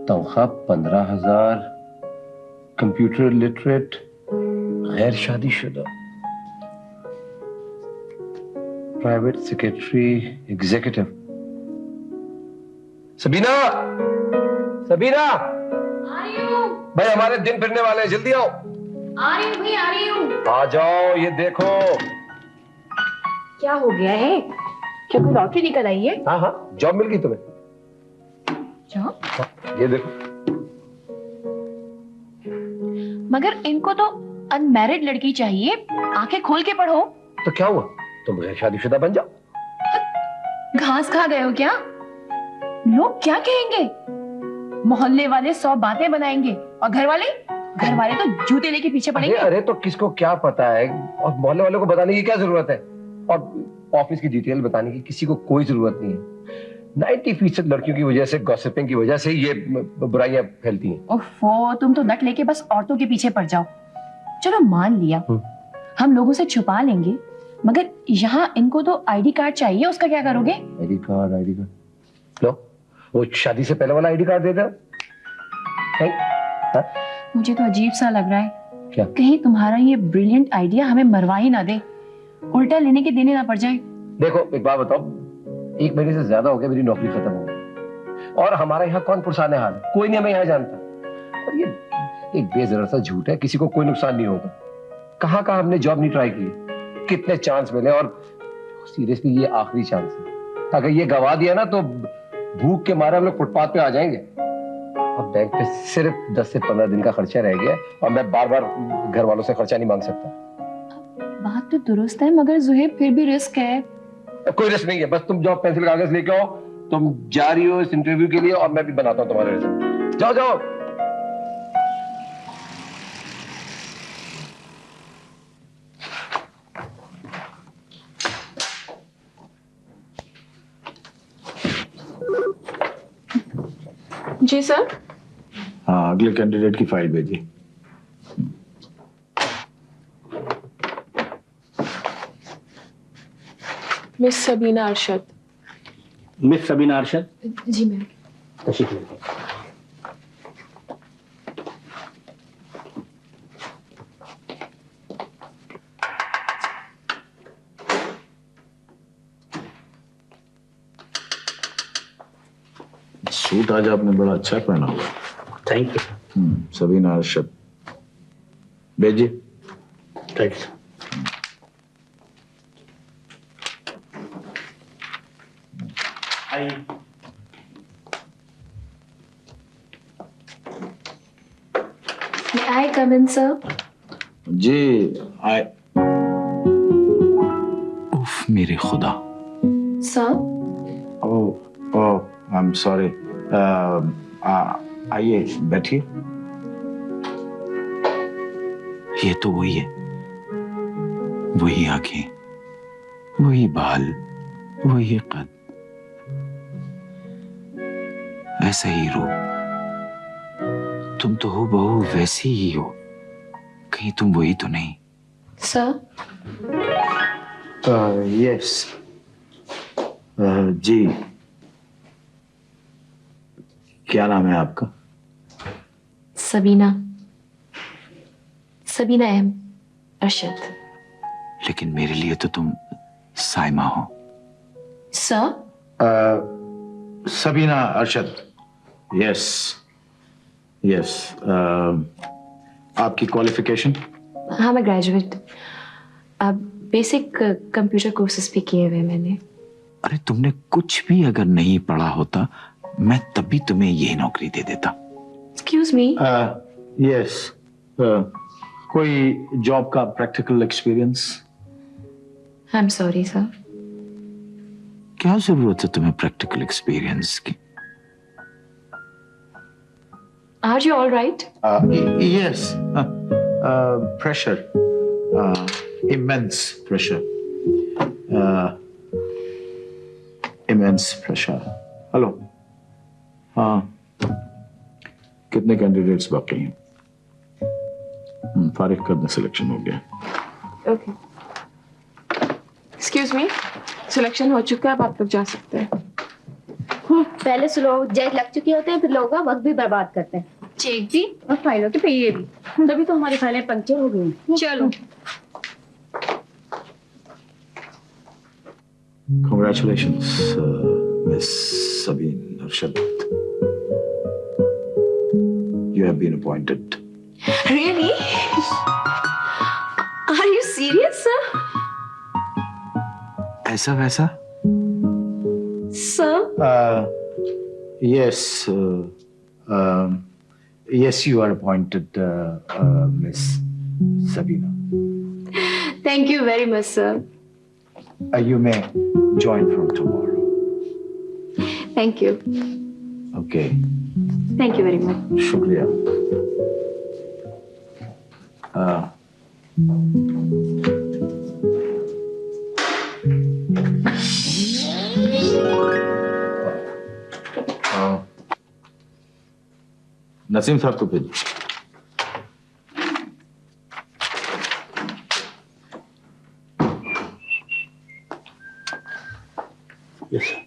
तनख्वाह 15,000, computer literate, गैर शादीशुदा, private secretary, executive. Sabina, Sabina, आ रही हूँ। भाई हमारे दिन फिरने वाले हैं, जल्दी आओ। आ रही हूँ भाई, आ रही हूँ। आ जाओ, ये देखो। क्या हो गया है? क्या कोई लॉटरी निकल आई है? हाँ हाँ, जॉब मिल गई तुम्हें। जॉब? ये देखो। मगर इनको तो अनमैरिड लड़की चाहिए, आंखें खोल के पढ़ो। तो क्या हुआ, तुम गैर शादीशुदा बन जाओ। घास खा गए हो क्या? लोग क्या कहेंगे? मोहल्ले वाले 100 बातें बनाएंगे और घर वाले तो जूते लेके पीछे पड़ेंगे। अरे तो किसको क्या पता है, और मोहल्ले वालों को बताने की क्या जरूरत है, और ऑफिस की डिटेल बताने की किसी को कोई जरूरत नहीं है। 90% लड़कियों की वजह से, गॉसिपिंग की वजह से ये बुराइयां फैलती हैं। ओफो, तुम तो नट लेके बस औरतों के पीछे पड़ जाओ। चलो मान लिया, हम लोगों से छुपा लेंगे, मगर यहाँ इनको तो आईडी कार्ड चाहिए, उसका क्या करोगे? आईडी कार्ड लो, वो शादी से पहले वाला आईडी कार्ड दे दो। मुझे तो अजीब सा लग रहा है। क्या? कहीं तुम्हारा ये ब्रिलियंट आइडिया हमें मरवा ही ना दे, उल्टा लेने के देने ना पड़ जाए। देखो एक बात बताओ, 1 महीने से ज्यादा हो गया मेरी नौकरी खत्म हो गई, और हमारा यहाँ कौन पुरसाने हाल है, कोई नहीं हमें यहाँ जानता। और ये एक बेजरा सा झूठ है, किसी को कोई नुकसान नहीं होगा। कहाँ हमने जॉब नहीं ट्राई की, कितने चांस मिले, और सीरियसली ये आखिरी चांस है। अगर ये गवा दिया ना तो भूख के मारे हम लोग फुटपाथ पे आ जाएंगे। अब बैंक पे सिर्फ 10 से 15 दिन का खर्चा रह गया, और मैं बार बार घर वालों से खर्चा नहीं मांग सकता। बात तो दुरुस्त है, मगर जुहेब फिर भी रिस्क है। कोई रिस्क नहीं है, बस तुम जाओ पेंसिल कागज लेके आओ, तुम जा रही हो इस इंटरव्यू के लिए, और मैं भी बनाता हूँ तुम्हारे रिजल्ट। जाओ जाओ। जी सर। हाँ, अगले कैंडिडेट की फाइल भेजिए। मिस सबीना अरशद। मिस सबीना अरशद? जी मैम। तशरीफ लीजिए। सूट आज आपने बड़ा अच्छा पहना हुआ। Thank you. सबीना अरशद भेजिए। Thanks. May I come in, sir? जी आए। उफ मेरे खुदा। Sir? Oh I am sorry. आइए बैठिए। ये तो वही है, वही आंखें, वही बाल, वही कद, ऐसा ही रूप। तुम तो हो बहू वैसी ही हो, कहीं तुम वही तो नहीं? Sir? यस। जी क्या नाम है आपका? सबीना एम अरशद। लेकिन मेरे लिए तो तुम साइमा हो। Sir? Sabina Arshad. Yes yes. आपकी क्वालिफिकेशन? हाँ मैं ग्रेजुएट, अब बेसिक कंप्यूटर कोर्सेज भी किए हुए मैंने। अरे तुमने कुछ भी अगर नहीं पढ़ा होता, मैं तभी तुम्हें ये नौकरी दे देता। Excuse me. यस। कोई जॉब का practical experience? I am sorry sir. क्या जरूरत है तुम्हें प्रैक्टिकल एक्सपीरियंस की? Are you all right? Yes. Pressure, immense pressure, immense pressure. Hello. हाँ, कितने कैंडिडेट्स बाकी हैं? फारिग कर दें, सिलेक्शन हो गया। ओके, एक्सक्यूज मी, सिलेक्शन हो चुका है, अब आप लोग जा सकते हैं। पहले स्लो जेट लग चुके होते हैं, फिर लोगों का वक्त भी बर्बाद करते हैं। चेक भी और फाइलों के पहिए भी, तभी तो हमारी फाइलें पंक्चर हो गई। चलो Congratulations, Miss Sabine Arshad. You have been appointed. Really? Are you serious, sir? ऐसा वैसा? Sir? Yes, yes, you are appointed, Miss Sabina. Thank you very much, sir. You may join from tomorrow. Thank you. Okay. Thank you very much. शुक्रिया। नसीम साहब को भेजिए। Yes, sir.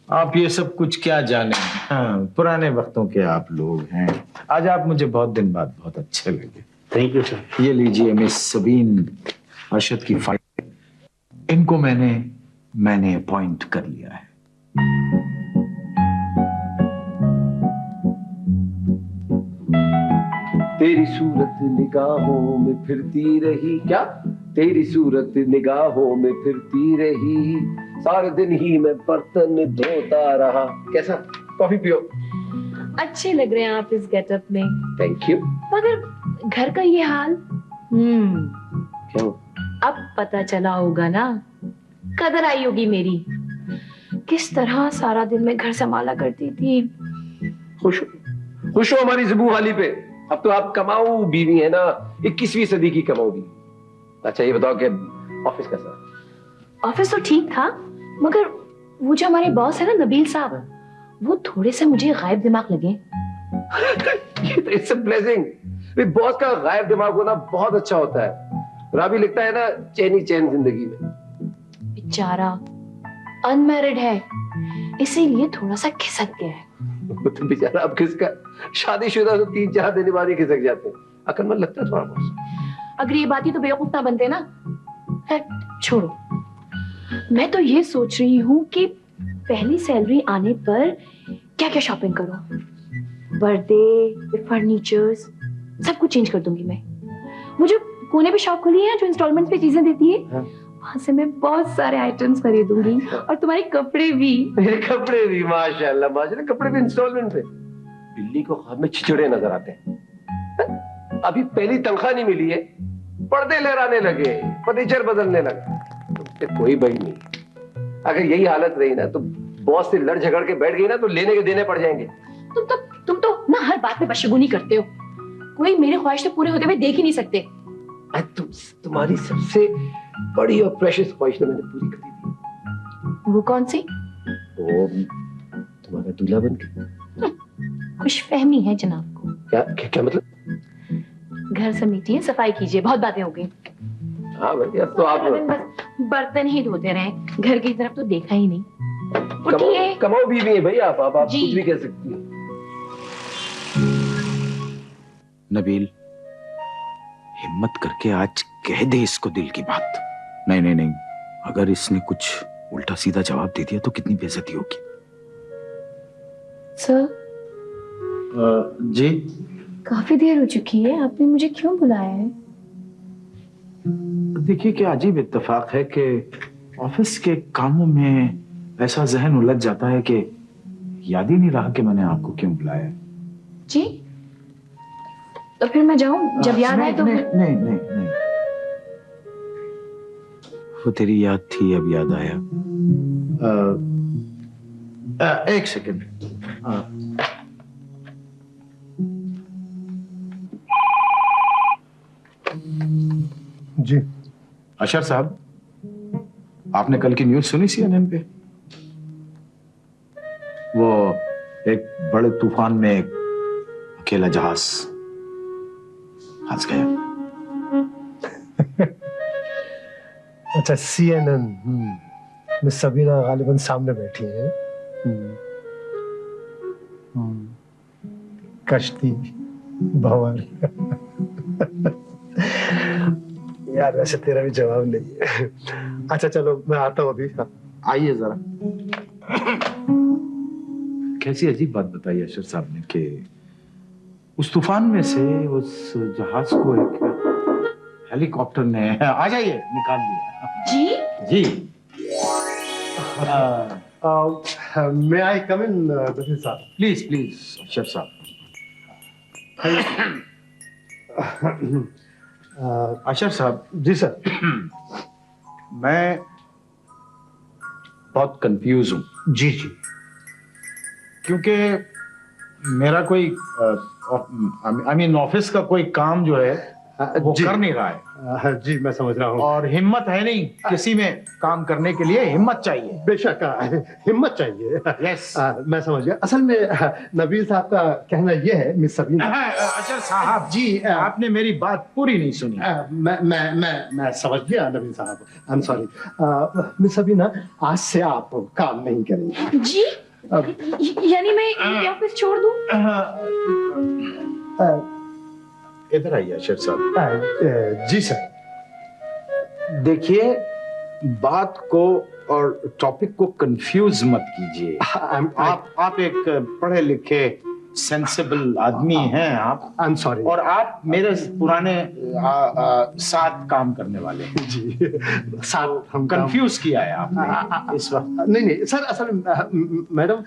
आप ये सब कुछ क्या जाने, हाँ, पुराने वक्तों के आप लोग हैं। आज आप मुझे बहुत दिन बाद बहुत अच्छे लगे। Thank you, sir. ये लीजिए मिस सबीन अरशद की फाइल, इनको मैंने अपॉइंट कर लिया है। तेरी सूरत निगाहों में फिरती रही, क्या तेरी सूरत निगाहों में फिरती रही, सारे दिन ही मैं बर्तन धोता रहा। कैसा, कॉफी पियो। अच्छे लग रहे हैं आप इस गेटअप में, थैंक यू। मगर घर का ये हाल। क्यों? अब पता चला होगा ना, कदर आई होगी मेरी। किस तरह सारा दिन मैं घर संभाला करती थी। खुश हो हमारी ज़ुबू वाली पे। अब तो आप कमाऊ बीवी है ना, 21वीं सदी की कमाऊ बीवी। अच्छा ये बताओ कि ऑफिस कैसा? ऑफिस तो ठीक था, मगर वो जो हमारे बॉस है ना नबील साहब, वो थोड़े से मुझे गायब दिमाग लगे। ये तो इट्स अ ब्लेसिंग। बॉस का गायब दिमाग होना बहुत अच्छा होता है। राबी लिखता है ना, चैन ही चैन जिंदगी में। बेचारा अनमैरिड है, इसीलिए थोड़ा सा खिसक गया है। तो बेचारा अब किसका, शादीशुदा तो 3-4 दिन बाद ही खिसक जाते हैं। अकलमंद लगता है तुम्हारा बॉस। अगर ये बात ही तो बेवकूफ ना बनते ना। खैर छोड़ो, मैं तो ये सोच रही हूँ कि पहली सैलरी आने पर क्या क्या शॉपिंग करूँ। बर्थडे, फर्नीचर्स, सब कुछ चेंज कर दूंगी मैं। मुझे कोने पे शॉप खुली है जो इंस्टॉलमेंट पे चीजें देती है, वहां से मैं बहुत सारे आइटम्स खरीदूंगी, और तुम्हारे कपड़े भी। मेरे कपड़े भी माशाल्लाह माशाल्लाह, कपड़े भी इंस्टॉलमेंट पे। बिल्ली को ख्वाब में चिचड़े नजर आते हैं। अभी पहली तनख्वाह नहीं मिली है, पर्दे लहराने लगे, फर्नीचर बदलने लगे। तो कोई भाई नहीं। अगर यही हालत रही ना, तो बॉस से लड़ झगड़ के बैठ गई ना, तो लेने के देने पड़ जाएंगे। तुम तो ना हर बात में बशगुनी करते हो। कोई मेरे ख्वाहिश तो पूरे होते हुए देख ही नहीं सकते। तुम्हारी सबसे बड़ी और प्रेशियस ख्वाहिश मैंने पूरी करी थी। वो कौन सी? वो तुम्हारा दूल्हा बन के। खुशफहमी है जनाब को। क्या मतलब? घर समेटिए, सफाई कीजिए, बहुत बातें हो गई। हाँ भाई, अब तो आप बस बर्तन ही धोते रहे, घर की तरफ तो देखा ही नहीं। उठिए। कमाओ बीवी है भाई आप जी। कुछ भी कह सकती हैं। नबील, हिम्मत करके आज कह दे इसको दिल की बात। नहीं, अगर इसने कुछ उल्टा सीधा जवाब दे दिया तो कितनी बेइज्जती होगी। सर, जी, काफी देर हो चुकी है, आपने मुझे क्यों बुलाया है? देखिए क्या अजीब इत्तेफाक है कि ऑफिस के कामों में ऐसा जहन उलझ जाता है कि याद ही नहीं रहा कि मैंने आपको क्यों बुलाया है। जी, तो फिर मैं जाऊं? जब याद आए तो नहीं, वो तेरी याद थी, अब याद आया। एक सेकंड। जी अशर साहब, आपने कल की न्यूज़ सुनी CNN पे? वो एक बड़े तूफान में अकेला जहाज फंस गया। अच्छा, CNN। मिस सबीना गालिबन सामने बैठी है। कश्ती भंवर। यार वैसे तेरा भी जवाब नहीं है। अच्छा चलो मैं आता हूँ अभी। आइए जरा। कैसी अजीब बात बताई अशर साहब ने कि उस तूफान में से उस जहाज को एक हेलीकॉप्टर ने, आ जाइए, निकाल दिया। जी जी। मैं आई कम इन नबील साहब? प्लीज प्लीज अशर साहब। अशर साहब। जी सर। मैं बहुत कंफ्यूज हूं जी जी। क्योंकि मेरा कोई आई मीन ऑफिस का कोई काम जो है वो जी। कर नहीं रहा है, जी मैं समझ रहा हूँ। और हिम्मत है नहीं किसी में काम करने के लिए। हिम्मत चाहिए। बेशक हिम्मत चाहिए। यस। मैं समझ गया। असल में नबील साहब का कहना यह है मिस सबीना। अशर साहब जी, आपने मेरी बात पूरी नहीं सुनी। मैं समझ गया नबील साहब। आई एम सॉरी। मिस सबीना, आज से आप काम नहीं करेंगे। जी यानी मैं ये ऑफिस छोड़ दूं? इधर आइए अशर साहब। जी सर। देखिए, बात को और टॉपिक को कंफ्यूज मत कीजिए। आप एक पढ़े लिखे सेंसिबल आदमी हैं आप। आई एम सॉरी। और आप मेरे पुराने साथ काम करने वाले हैं। जी साथ हम कंफ्यूज किया है आपने इस वक्त। नहीं सर, असल मैडम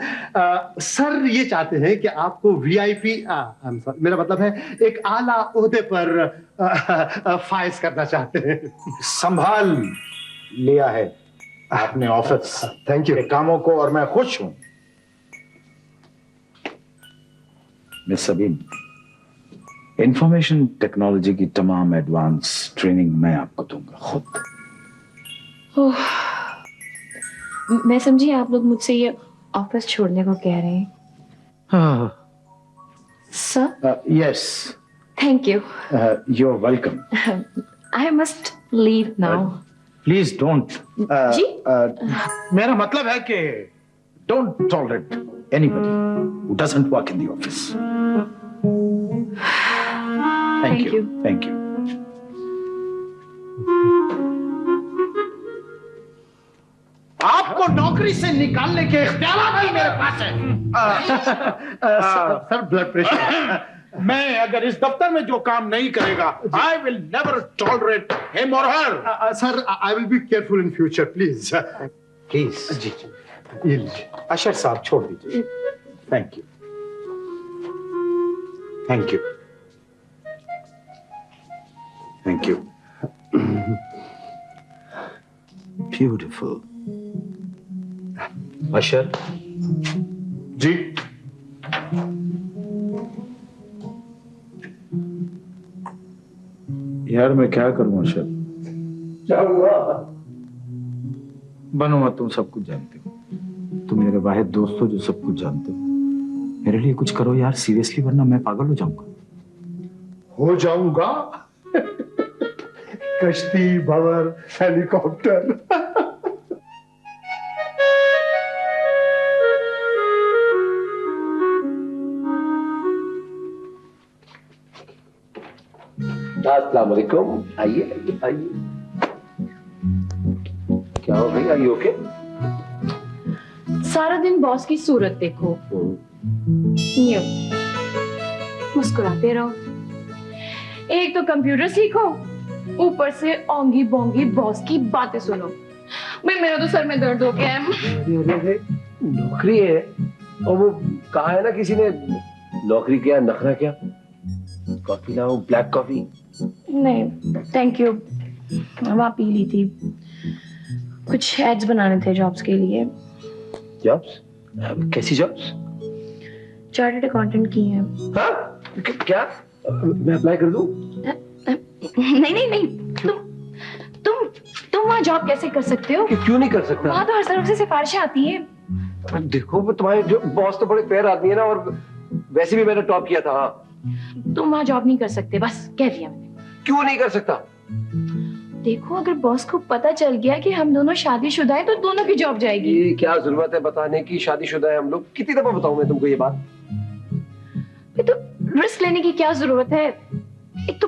सर ये चाहते हैं कि आपको VIP, मेरा मतलब है एक आला ओहदे पर फाइज करना चाहते हैं। संभाल लिया है आपने ऑफिस थैंक यू। के कामों को, और मैं खुश हूं। मिस सबीन, इंफॉर्मेशन टेक्नोलॉजी की तमाम एडवांस ट्रेनिंग मैं आपको दूंगा खुद। ओह, मैं समझी आप लोग मुझसे ये ऑफिस छोड़ने को कह रहे हैं। Sir, yes, thank you. You are welcome. I must leave now. Please don't. जी? मेरा मतलब है कि don't tolerate anybody who doesn't work in the office. Thank you. Thank you. आपको नौकरी से निकालने के इख्तियार भी मेरे पास है। Sir blood pressure. मैं अगर इस दफ्तर में जो काम नहीं करेगा, I will never tolerate him or her. Sir I will be careful in future please. Please. जी ये लीजिए। अशर साहब छोड़ दीजिए। Thank you. Thank you. Thank you. Beautiful. अशर जी यार, मैं क्या करूं अशर? क्या हुआ? बनो मत, तुम सब कुछ जानते हो। तुम मेरे वाहिद दोस्त हो जो सब कुछ जानते हो। मेरे लिए कुछ करो यार, सीरियसली, वरना मैं पागल हो जाऊंगा। हो जाऊंगा? कश्ती भंवर हेलीकॉप्टर। अस्सलाम वालेकुम। आइए आइए। क्या हो भाई, आर यू ओके? सारा दिन बॉस की सूरत देखो, यूं मुस्कुराते रहो। एक तो कंप्यूटर सीखो, ऊपर से ओंगी बोंगी बॉस की बातें सुनो। भाई मेरा तो सर में दर्द हो गया है। अरे, नौकरी है और वो कहा है ना किसी ने, नौकरी क्या नखरा क्या। कॉफी लाऊं, ब्लैक कॉफी? नहीं थैंक यू, वहाँ पी ली थी। कुछ एड्स बनाने थे जॉब्स के लिए। जॉब्स? कैसी जॉब्स? चार्टर्ड अकाउंटेंट की हैं। हाँ? क्या मैं अप्लाई कर दूं? नहीं नहीं नहीं, तुम वहाँ जॉब कैसे कर सकते हो? क्यों नहीं कर सकता? वहाँ तो हर तरफ से सिफारिशें आती हैं। देखो वो तुम्हारे जो बॉस तो बड़े फेयर आदमी है ना, और वैसे भी मैंने टॉप किया था। हाँ तुम वहां जॉब नहीं कर सकते, बस कह दिया मैंने। क्यों नहीं कर सकता? देखो अगर बॉस को पता चल गया कि हम दोनों शादीशुदा हैं तो दोनों की जॉब जाएगी। ये क्या जरूरत है बताने की शादीशुदा है हम लोग? कितनी दफा बताऊं मैं तुमको ये बात? फिर तो रिस्क लेने की क्या जरूरत है? एक तो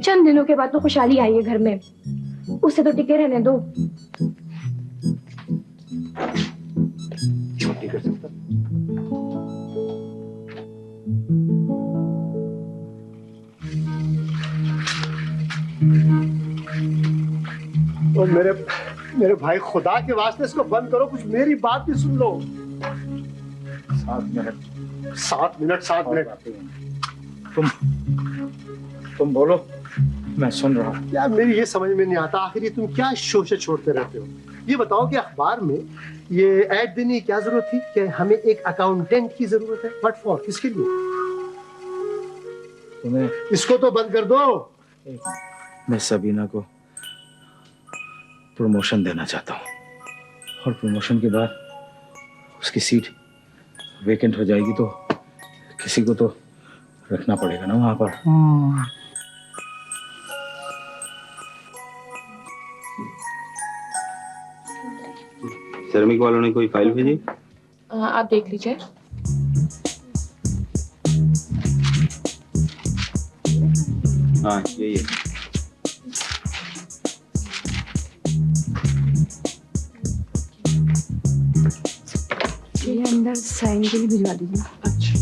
चंद दिनों के बाद तो खुशहाली आई है घर में, उसे तो टिके रहने दो। क्यों नहीं कर सकता? और मेरे भाई खुदा के वास्ते इसको बंद करो, कुछ मेरी बात भी सुन लो। 7 मिनट 7 मिनट 7 मिनट तुम बोलो, मैं सुन रहा हूँ। यार मेरी ये समझ में नहीं आता, आखिर ये तुम क्या शोशे छोड़ते रहते हो? ये बताओ कि अखबार में ये ऐड देने की क्या जरूरत थी कि हमें एक अकाउंटेंट की जरूरत है? What for? किसके लिए? तुम्हें इसको तो बंद कर दो। मैं सबीना को प्रमोशन देना चाहता हूँ और प्रमोशन के बाद उसकी सीट वेकेंट हो जाएगी तो किसी को तो रखना पड़ेगा ना वहां पर। श्रमिक वालों ने कोई फाइल भेजी? आप देख लीजिए। हाँ यही है। ये अंदर साइन के लिए भिजवा दीजिए। अच्छा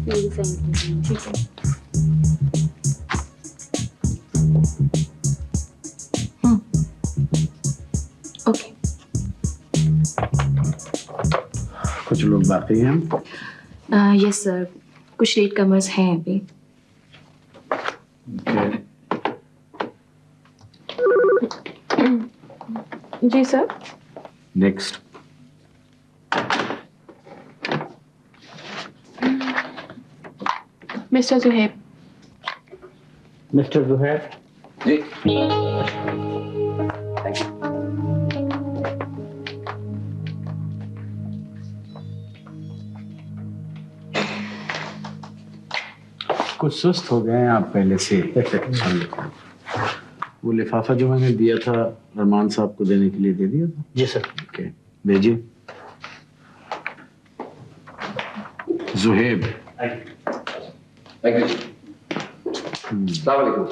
मेरी साइन ठीक है। ओके। कुछ लोग बाकी हैं? यस सर, कुछ लेट कमर्स हैं अभी। जी sir. Next. Mister Juhaib. Mister Juhaib, जी कुछ सुस्त हो गए हैं आप पहले से। वो लिफाफा जो मैंने दिया था अरमान साहब को देने के लिए दे दिया था? जी सर। ओके, भेजिए। जुहैब। Thank you. अस्सलाम वालेकुम।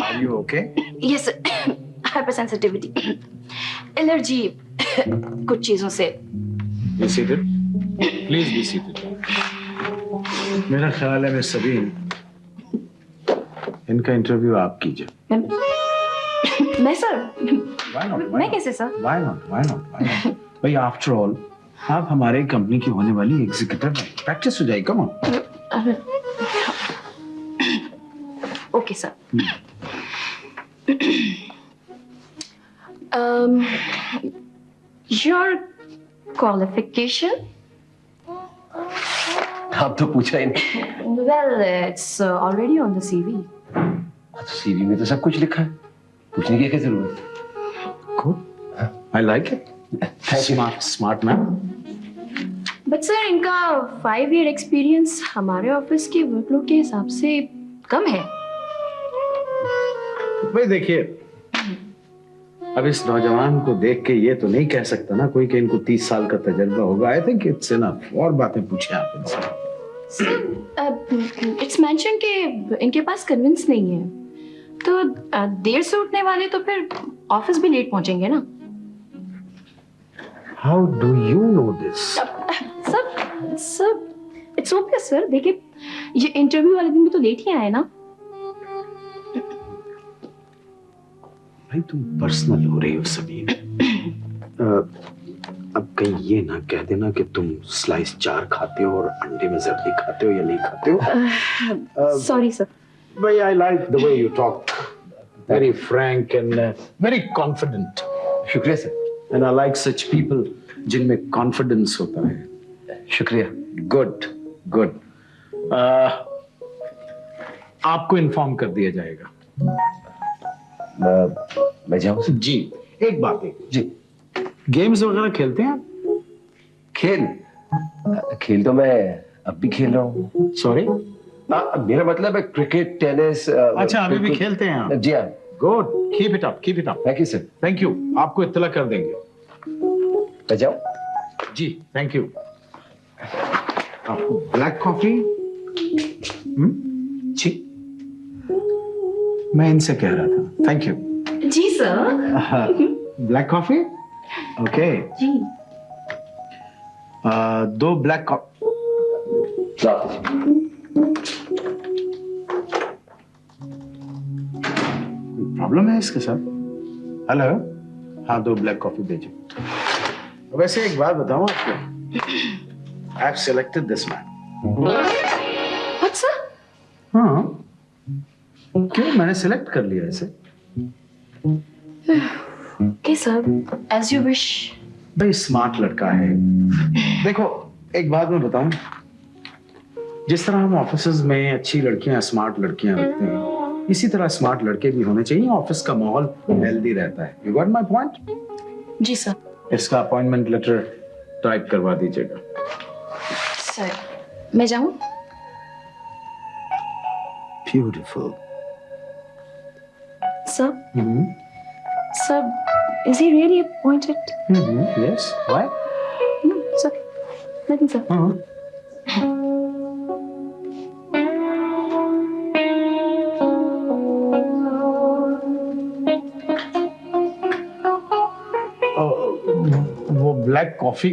Are you okay? Yes hypersensitivity, allergy कुछ चीजों से। Be seated. Please be seated. मेरा ख्याल है मिस सबीन, इनका इंटरव्यू आप कीजिए। मैं सर? Why not? मैं कैसे sir? Why not? Why not? Why not? भाई आफ्टर ऑल आप हमारे कंपनी की होने वाली एग्जीक्यूटिव हैं, प्रैक्टिस हो जाएगी। Come on. Okay sir. Your qualification? आप तो पूछा ही नहीं। Well it's already on the CV. CV में तो सब कुछ लिखा है, पूछने की क्या जरूरत है? Good. I like it. Smart man. But sir इनका 5 year एक्सपीरियंस हमारे ऑफिस के वर्कलोड के हिसाब से कम है। भाई देखिए, अब इस नौजवान को देख के ये तो नहीं कह सकता ना कोई कि इनको 30 साल का तजर्बा होगा। I think it's enough. और बातें पूछे आप इनसे। सर इट्स मेंशन कि इनके पास कन्विंस नहीं है, तो देर से उठने वाले तो फिर ऑफिस भी लेट पहुंचेंगे ना। How do you know this? Sir it's okay sir, देखिए ये इंटरव्यू वाले दिन भी तो लेट ही आए ना। भाई तुम पर्सनल हो रही हो सबीन। अब कहीं ये ना कह देना कि तुम स्लाइस 4 खाते हो और अंडे में जर्दी खाते हो या नहीं खाते हो। Sorry sir. भाई I like the way you talk, very frank and very confident. शुक्रिया sir. And I like such people जिनमें कॉन्फिडेंस होता है। शुक्रिया। Good good. आपको इन्फॉर्म कर दिया जाएगा। मैं जाऊं सर? जी एक बात है जी। गेम्स वगैरह खेलते हैं आप? खेल तो मैं अब भी खेल रहा हूँ। सॉरी? मेरा मतलब है क्रिकेट, टेनिस। अच्छा, अभी भी खेलते हैं आप? जी हाँ। Good, keep it up, keep it up. Thank you sir. Thank you, आपको इत्तला कर देंगे। मैं जाऊँ? जी, थैंक यू। आपको ब्लैक कॉफी? जी, मैं इनसे कह रहा था। Thank you. जी सर। Black coffee? ओके। जी। 2 ब्लैक कॉफी। प्रॉब्लम है इसके साथ? हेलो, हाँ 2 ब्लैक कॉफी भेजो। वैसे एक बात बताऊं आपको, I have selected this man. What sir? हाँ, क्यों, मैंने सिलेक्ट कर लिया इसे। Okay sir, as you wish. भाई स्मार्ट लड़का है। देखो एक बात मैं बताऊं, जिस तरह हम ऑफिसेज में अच्छी लड़कियां, स्मार्ट लड़कियां रखते हैं, इसी तरह स्मार्ट लड़के भी होने चाहिए। ऑफिस का माहौल हेल्दी रहता है। You got my point? जी सर। इसका अपॉइंटमेंट लेटर टाइप करवा दीजिएगा। सर, मैं जाऊं? Beautiful. Sir, sir, is he really appointed? Yes, why? No, sir. Nothing, sir. वो ब्लैक कॉफी।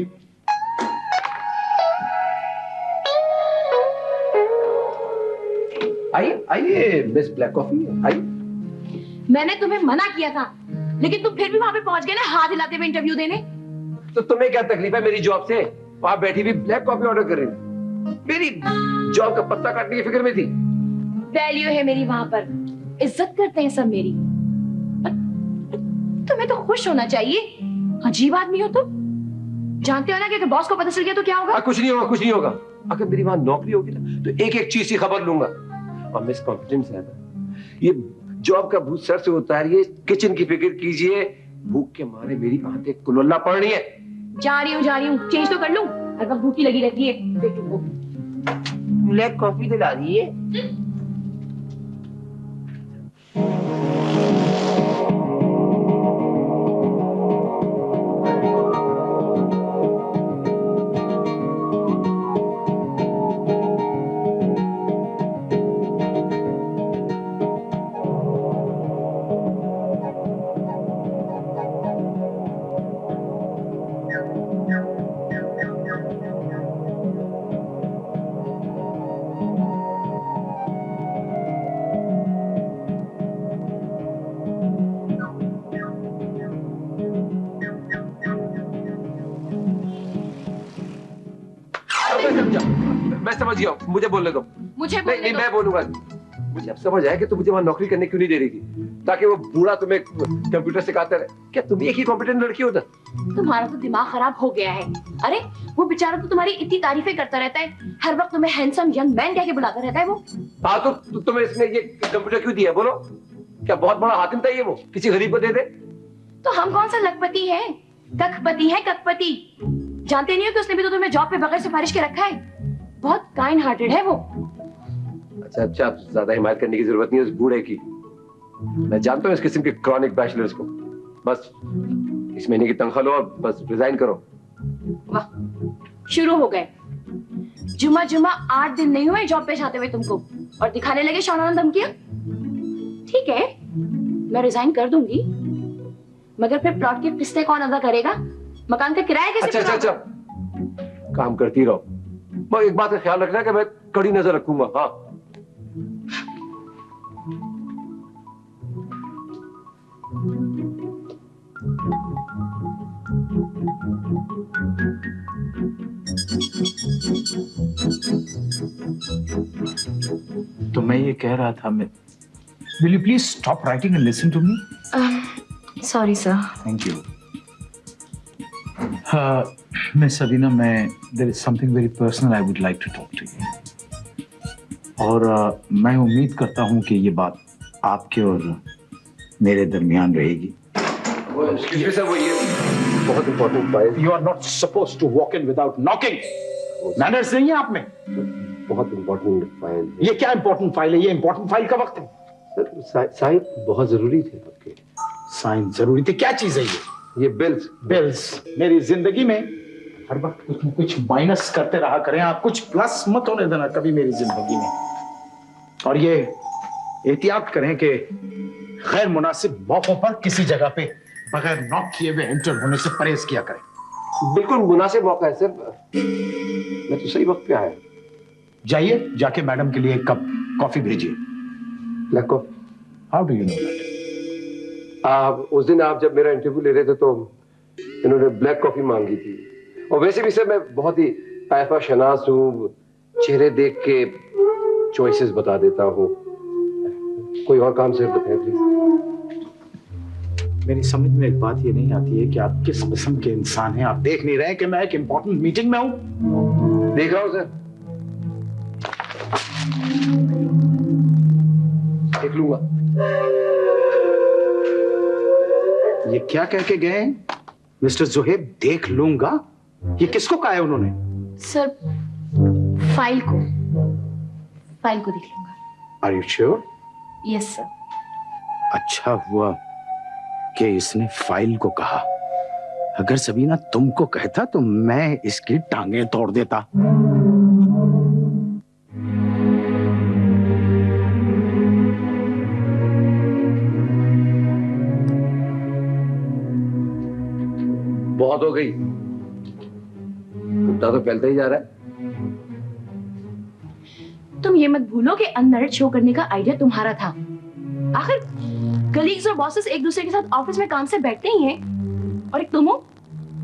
आइए मिस ब्लैक कॉफी, आइए। मैंने तुम्हें मना किया था, लेकिन तुम फिर भी वहां पे पहुंच गए ना, हाथ हिलाते हुए इंटरव्यू देने। तो तुम्हें क्या तकलीफ है मेरी जॉब से? वहां बैठी भी ब्लैक कॉफी ऑर्डर कर रही थी। मेरी जॉब का पत्ता काटने की फिक्र में थी। वैल्यू है मेरी वहां पर, इज्जत करते हैं सब मेरी। तुम्हें तो खुश होना चाहिए, अजीब आदमी हो तुम। जानते हो ना कि अगर बॉस को पता चल गया तो क्या होगा? कुछ नहीं होगा, कुछ नहीं होगा। अगर मेरी वहां नौकरी होगी ना तो एक एक चीज की खबर लूंगा। और मिस कॉन्फिडेंस है ना, ये जॉब का भूत सर से उतारिए, किचन की फिक्र कीजिए। भूख के मारे मेरी आंखें कुलल्ला पड़ रही है। जा रही हूँ, चेंज तो कर लूं। हर वक्त भूखी लगी रहती है बेटू को। ब्लैक कॉफी दिला दीजिए। मैं समझ गया, मुझे बोलने दो। मुझे नहीं नहीं, मैं बोलूंगा। मुझे अब समझ आया कि तुम मुझे वहां नौकरी करने क्यों नहीं दे रही थी, ताकि वो बूढ़ा तुम्हें कंप्यूटर सिखाता रहे। क्या तुम एक ही कॉम्पिटेंट लड़की होता? तुम्हारा तो दिमाग खराब हो गया है। अरे वो बेचारा तो तुम्हारी इतनी तारीफें करता रहता है, हर वक्त तुम्हें हैंडसम यंग मैन कह के बुलाता रहता है वो। हाँ तो तुम्हें इसने ये कंप्यूटर क्यों दिया, बोलो? क्या बहुत बड़ा हातिम था ये, वो किसी गरीब को दे दे? तो हम कौन सा लखपति है, कखपति है, कखपति। जानते नहीं हो कि उसने भी तो तुम्हें जॉब पे बगैर सिफारिश के रखा है। बहुत काइंड हार्टेड है वो। अच्छा, ज्यादा हिमायत करने की जरूरत नहीं है उस बूढ़े की। मैं जानता हूँ इस किस्म के क्रॉनिक बैचलर्स को। बस इस महीने की तनख्वाह लो और बस रिजाइन करो। वाह, शुरू हो गए। जुमा 8 दिन नहीं हुए जॉब पे जाते हुए तुमको, और दिखाने लगे शौनाना धमकियां। ठीक है, मैं रिजाइन कर दूंगी, मगर फिर प्लॉट की किस्तें कौन अदा करेगा? मकान का किराया कैसे? अच्छा, काम करती रहो। मगर एक बात का ख्याल रखना कि मैं कड़ी नजर रखूंगा। हाँ, तो मैं ये कह रहा था, मैं will you please stop writing and listen to me? Sorry sir. Thank you. Miss Sabina, मैं there is something very personal I would like to talk to you. और मैं उम्मीद करता हूँ कि ये बात आपके और मेरे दरमियान रहेगी। वो ये बहुत important file. You are not suppose to walk in without knocking. Manners नहीं है आप में। बहुत इंपॉर्टेंट फाइल। ये क्या इंपॉर्टेंट फाइल है? ये इंपॉर्टेंट फाइल का वक्त है। सर साइन बहुत जरूरी थे आपके। साइन जरूरी थे? क्या चीज है ये बिल्स। बिल्स। मेरी जिंदगी में हर वक्त कुछ न कुछ माइनस करते रहा करें आप, कुछ प्लस मत होने देना कभी मेरी जिंदगी में। और ये एहतियात करें कि गैर मुनासिब मौकों पर किसी जगह पे बगैर नॉक किए हुए एंटर होने से परहेज किया करें। बिल्कुल मुनासिब मौका है सर, मैं तो सही वक्त पे आया। जाइए, जाके मैडम के लिए एक कप कॉफी भेजिए। Black coffee? How do you know that? उस दिन आप जब मेरा इंटरव्यू ले रहे थे तो इन्होंने ब्लैक कॉफी मांगी थी। और वैसे भी सर मैं बहुत ही ताइफा शनास हूँ, चेहरे देख के चॉइसेस बता देता हूँ। कोई और काम सर बताएं प्लीज। मेरी समझ में एक बात ये नहीं आती है कि आप किस किस्म के इंसान हैं। आप देख नहीं रहे कि मैं एक इंपॉर्टेंट मीटिंग में हूं? देख रहा हूं सर, देख लूंगा। ये क्या कह के गए मिस्टर जोहेब? देख लूंगा? ये किसको कहा है उन्होंने? सर फाइल को देख लूंगा। Are you sure? Yes sir. अच्छा हुआ कि इसने फाइल को कहा। अगर सबीना तुमको कहता तो मैं इसकी टांगे तोड़ देता। बहुत हो गई, कुत्ता तो फैलता ही जा रहा है। तुम ये मत भूलो कि अनमेरिड शो करने का आइडिया तुम्हारा था। आखिर कलीग्स और बॉसेस एक दूसरे के साथ ऑफिस में काम से बैठते ही हैं। और एक तुम हो,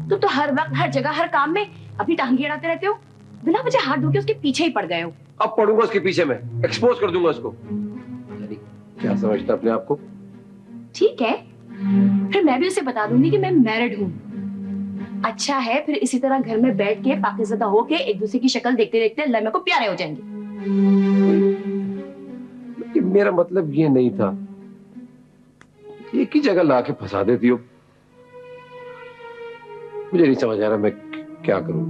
तुम तो हर वक्त हर जगह हर काम में अपनी टांगे अड़ाते रहते हो, बिना वजह हाथ धो के उसके पीछे ही पड़ गए हो। अब पढ़ूंगा उसके पीछे, में एक्सपोज कर दूंगा उसको। क्या समझता अपने आप को? ठीक है, फिर मैं भी उसे बता दूंगी कि मैं मैरिड हूँ। अच्छा है, फिर इसी तरह घर में बैठ के पाकिज़दा होके एक दूसरे की शक्ल देखते देखते अल्लाह मेरे को प्यारे हो जाएंगे। मेरा मतलब ये नहीं था, एक ही जगह लाके फंसा देती हो। मुझे नहीं समझ आ रहा मैं क्या करूं।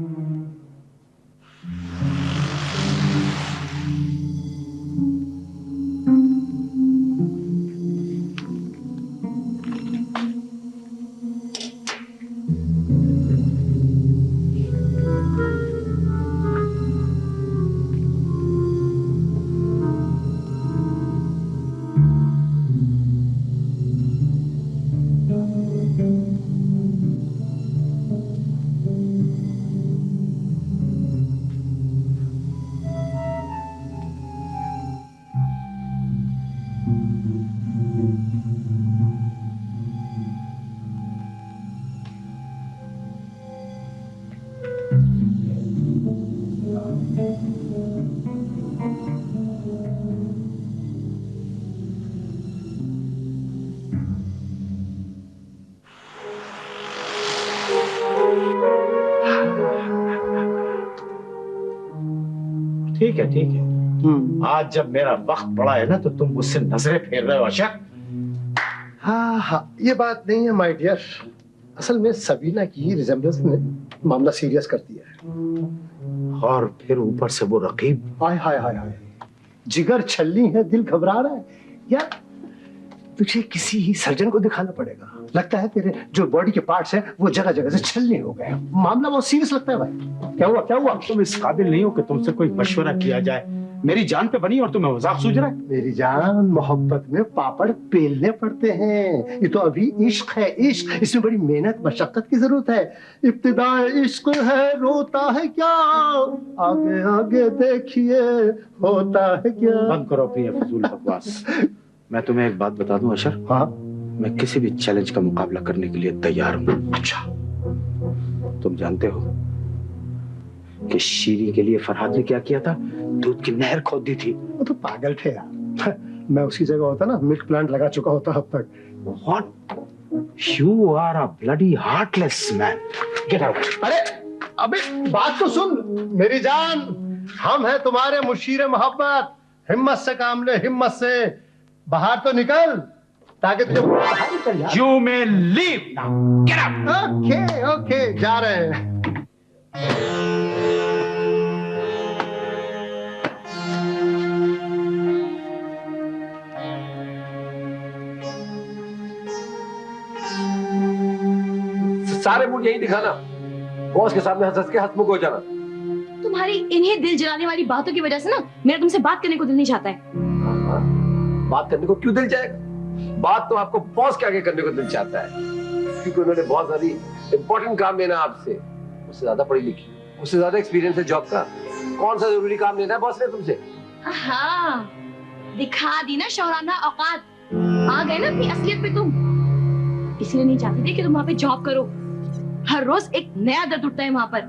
ठीक है, ठीक है। आज जब मेरा वक्त पड़ा है ना तो तुम मुझसे नजरें फेर रहे हो अशक। हाँ हाँ, ये बात नहीं है माय डियर। असल में सबीना की रिजेम्बलेंस ने मामला सीरियस कर दिया है। और फिर ऊपर से वो रकीब। हाय हाय हाय हाय, जिगर छलनी है, दिल घबरा रहा है। यार तुझे किसी ही सर्जन को दिखाना पड़ेगा। लगता है तेरे जो बॉडी के पार्ट्स हैं वो जगह जगह से छलनी हो गए। मामला बहुत सीरियस लगता है भाई। क्या हुआ क्या हुआ? तुम इस काबिल नहीं हो कि तुमसे कोई मशवरा किया जाए। मेरी जान पे बनी और तुम्हें मजाक सूझ रहा है? मेरी जान, मोहब्बत में पापड़ पेलने पड़ते हैं। ये तो अभी इश्क है, इश्क। इसमें बड़ी मेहनत मशक्कत की जरूरत है। इब्तिदा इश्क है, रोता है क्या, आगे आगे देखिए होता है क्या। बंद करो अपनी ये फजूल बकवास। मैं तुम्हें एक बात बता दूं अशर। हाँ, मैं किसी भी चैलेंज का मुकाबला करने के लिए तैयार हूं। अच्छा, तुम जानते हो कि शीरी के लिए फरहाद ने क्या किया था? दूध की नहर खोद दी थी। वो तो पागल थे यार। मैं उसकी जगह होता ना, मिल्क प्लांट लगा चुका होता अब तक। What? You are a bloody heartless man. Get out. अरे अबे बात तो सुन मेरी जान, हम हैं तुम्हारे मुशीर मोहब्बत। हिम्मत से काम ले, हिम्मत से। बाहर तो निकल ताकि तुझे बाहर निकल यार। You may leave now. Get out. Okay जा रहे हैं। सारे मूड यही दिखाना, बॉस के सामने हंस हंस के हंसमुख हो जाना। तुम्हारी इन्हें दिल जलाने वाली बातों की वजह से ना मेरा तुमसे बात करने को दिल नहीं चाहता है। बात करने को क्यों दिल जाएगा? बात तो आपको बॉस के आगे करने को दिल चाहता है, क्योंकि उन्होंने बहुत सारी इंपॉर्टेंट काम लेना आपसे। उससे ज्यादा पढ़ी लिखी, उससे ज्यादा एक्सपीरियंस है जॉब का। कौन सा जरूरी काम लेना है बॉस ने तुमसे? हाँ, दिखा दी ना शौराना औकात, आ गए ना अपनी असलियत पे तुम। इसलिए नहीं चाहती थी कि तुम वहां पे जॉब करो। हर रोज एक नया दर्द उठता है वहां पर।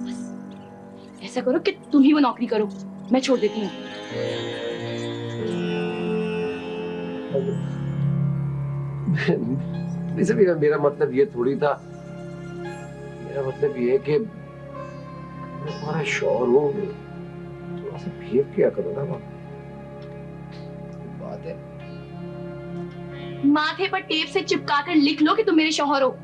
बस ऐसा करो कि तुम ही वो नौकरी करो, मैं छोड़ देती हूँ। वैसे भी मेरा मतलब ये थोड़ी था, मेरा मतलब ये है कि मैं तुम्हारा शौहर हूँ, थोड़ा सा बिहेव किया करो ना। बात है माथे पर टेप से चिपका कर लिख लो कि तुम मेरे शौहर हो।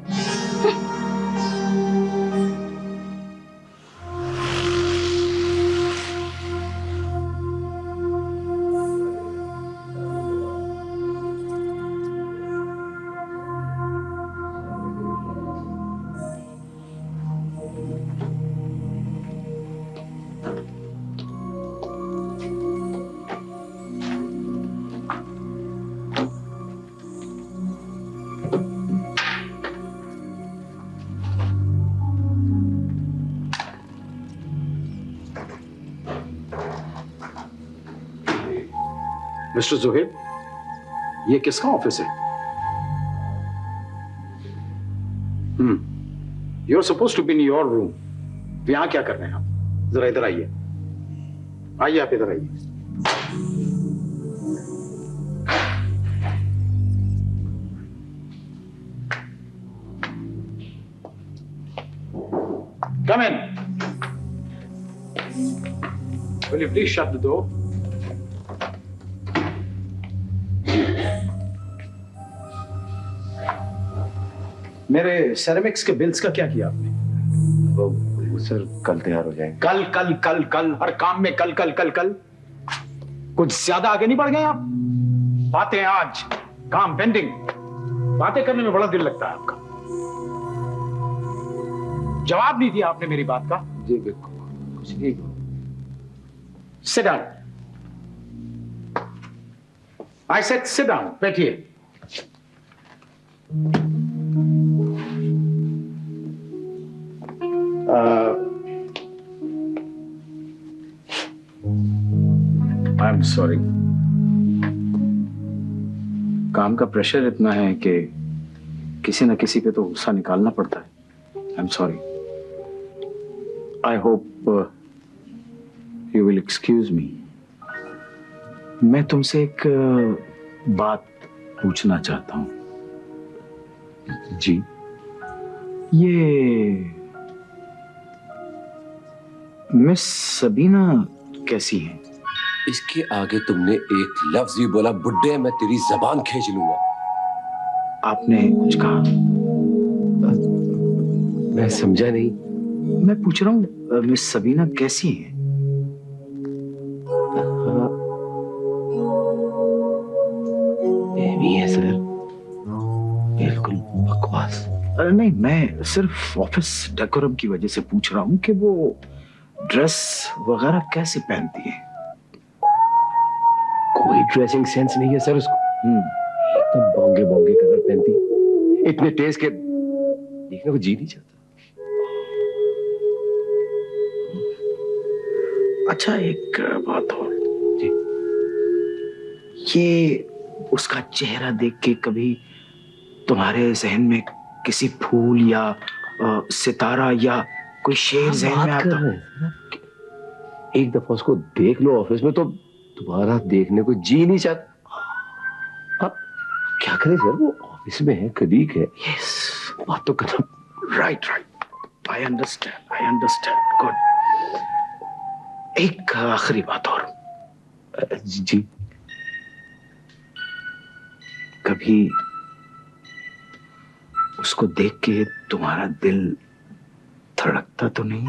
मिस्टर जोहेब, ये किसका ऑफिस है? You are suppose to be in your room. यहां क्या कर रहे हैं आप? जरा इधर आइए, आइए आप इधर आइए। Come in. Will you please shut the door? मेरे सेरेमिक्स के बिल्स का क्या किया आपने? वो सर कल तैयार हो जाएंगे। कल कल कल कल, हर काम में कल कल कल कल। कुछ ज्यादा आगे नहीं बढ़ गए आप? बातें आज, काम पेंडिंग। बातें करने में बड़ा दिल लगता है आपका। जवाब नहीं दिया आपने मेरी बात का। जी बिल्कुल, कुछ नहीं। Sit down. I said sit down, बैठिए। आई एम सॉरी, काम का प्रेशर इतना है कि किसी न किसी पे तो गुस्सा निकालना पड़ता है। आई am sorry. I hope you will excuse me. मैं तुमसे एक बात पूछना चाहता हूं। जी। ये मिस सबीना कैसी है? इसके आगे तुमने एक लफ्ज भी बोला बुड्ढे, मैं तेरी जबान खींच लूंगा। आपने कुछ कहा? मैं समझा नहीं। मैं पूछ रहा हूँ मिस सबीना कैसी है? नहीं है सर, बिल्कुल बकवास। अरे नहीं, मैं सिर्फ ऑफिस डेकोरम की वजह से पूछ रहा हूँ कि वो ड्रेस वगैरह कैसे पहनती है। कोई ड्रेसिंग सेंस नहीं है सर उसको। एकदम बोंगे बोंगे कलर पहनती, इतने तेज के देखने को जी नहीं चाहता। अच्छा, एक बात और जी। ये उसका चेहरा देख के कभी तुम्हारे जहन में किसी फूल या सितारा या कोई शेर जहन में आता? एक दफा उसको देख लो ऑफिस में तो दोबारा देखने को जी नहीं चाहता। अब क्या करें सर, वो ऑफिस में है, कलीग है। यस, बात तो करना। Right right, I understand good. एक आखिरी बात और। जी। कभी उसको देख के तुम्हारा दिल धड़कता तो नहीं?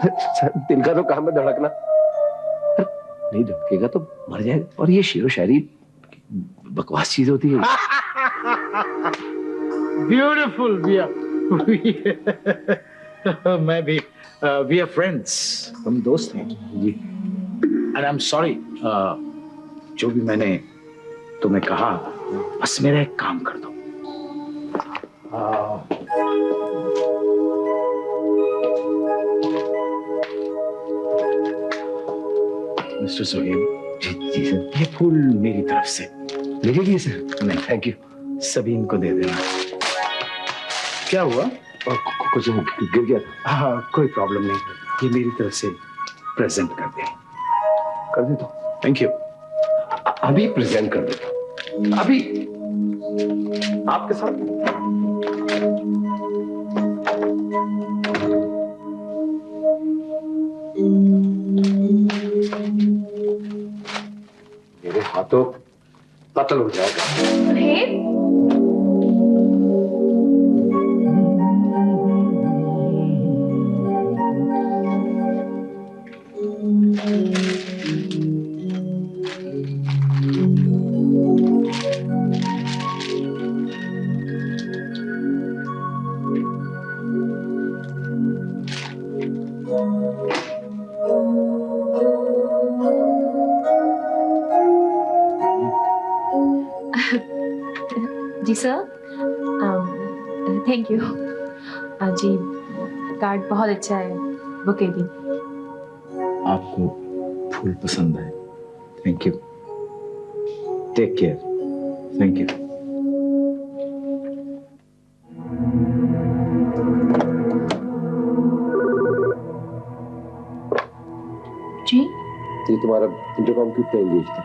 सर, दिल का तो काम है धड़कना, नहीं धड़केगा तो मर जाएगा। और ये शेरो शायरी बकवास चीज होती है। ब्यूटीफुल भैया। मैं भी वी आर फ्रेंड्स, हम दोस्त हैं जी। एंड आई एम सॉरी, जो भी मैंने तुम्हें कहा, बस मेरा एक काम कर दो। मिस्टर सुहेल, जी जी सर। ये फूल मेरी तरफ से मेरे लिए सर? नहीं, थैंक यू। सबीन को दे देना। क्या हुआ? और कुछ गिर गया था। हाँ, कोई प्रॉब्लम नहीं, ये मेरी तरफ से प्रेजेंट कर दे। कर देता हूँ। Thank you. अभी प्रेजेंट कर देता हूँ, अभी आपके साथ। मेरे हाथों कत्ल हो जाएगा। सुहेल, जी सर, थैंक यू। जी, कार्ड बहुत अच्छा है, बुके भी। आपको फूल पसंद है? Thank you. Take care. Thank you. जी, तो तुम्हारा इंटरकॉम क्यों इतना एंगेज था?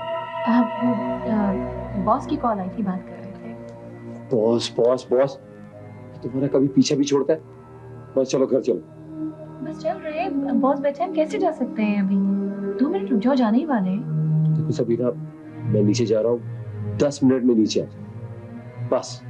बॉस की कॉल आई थी, बात कर रहे थे। बॉस बॉस बॉस, तुम्हारा कभी पीछा भी छोड़ता है? बस चलो घर चलो। बस चल रहे, बॉस बैठे हैं, कैसे जा सकते हैं अभी? 2 मिनट रुक जाओ, जाने ही वाले हैं। देखो सबीना, मैं नीचे जा रहा हूँ, 10 मिनट में नीचे आ जाओ बस।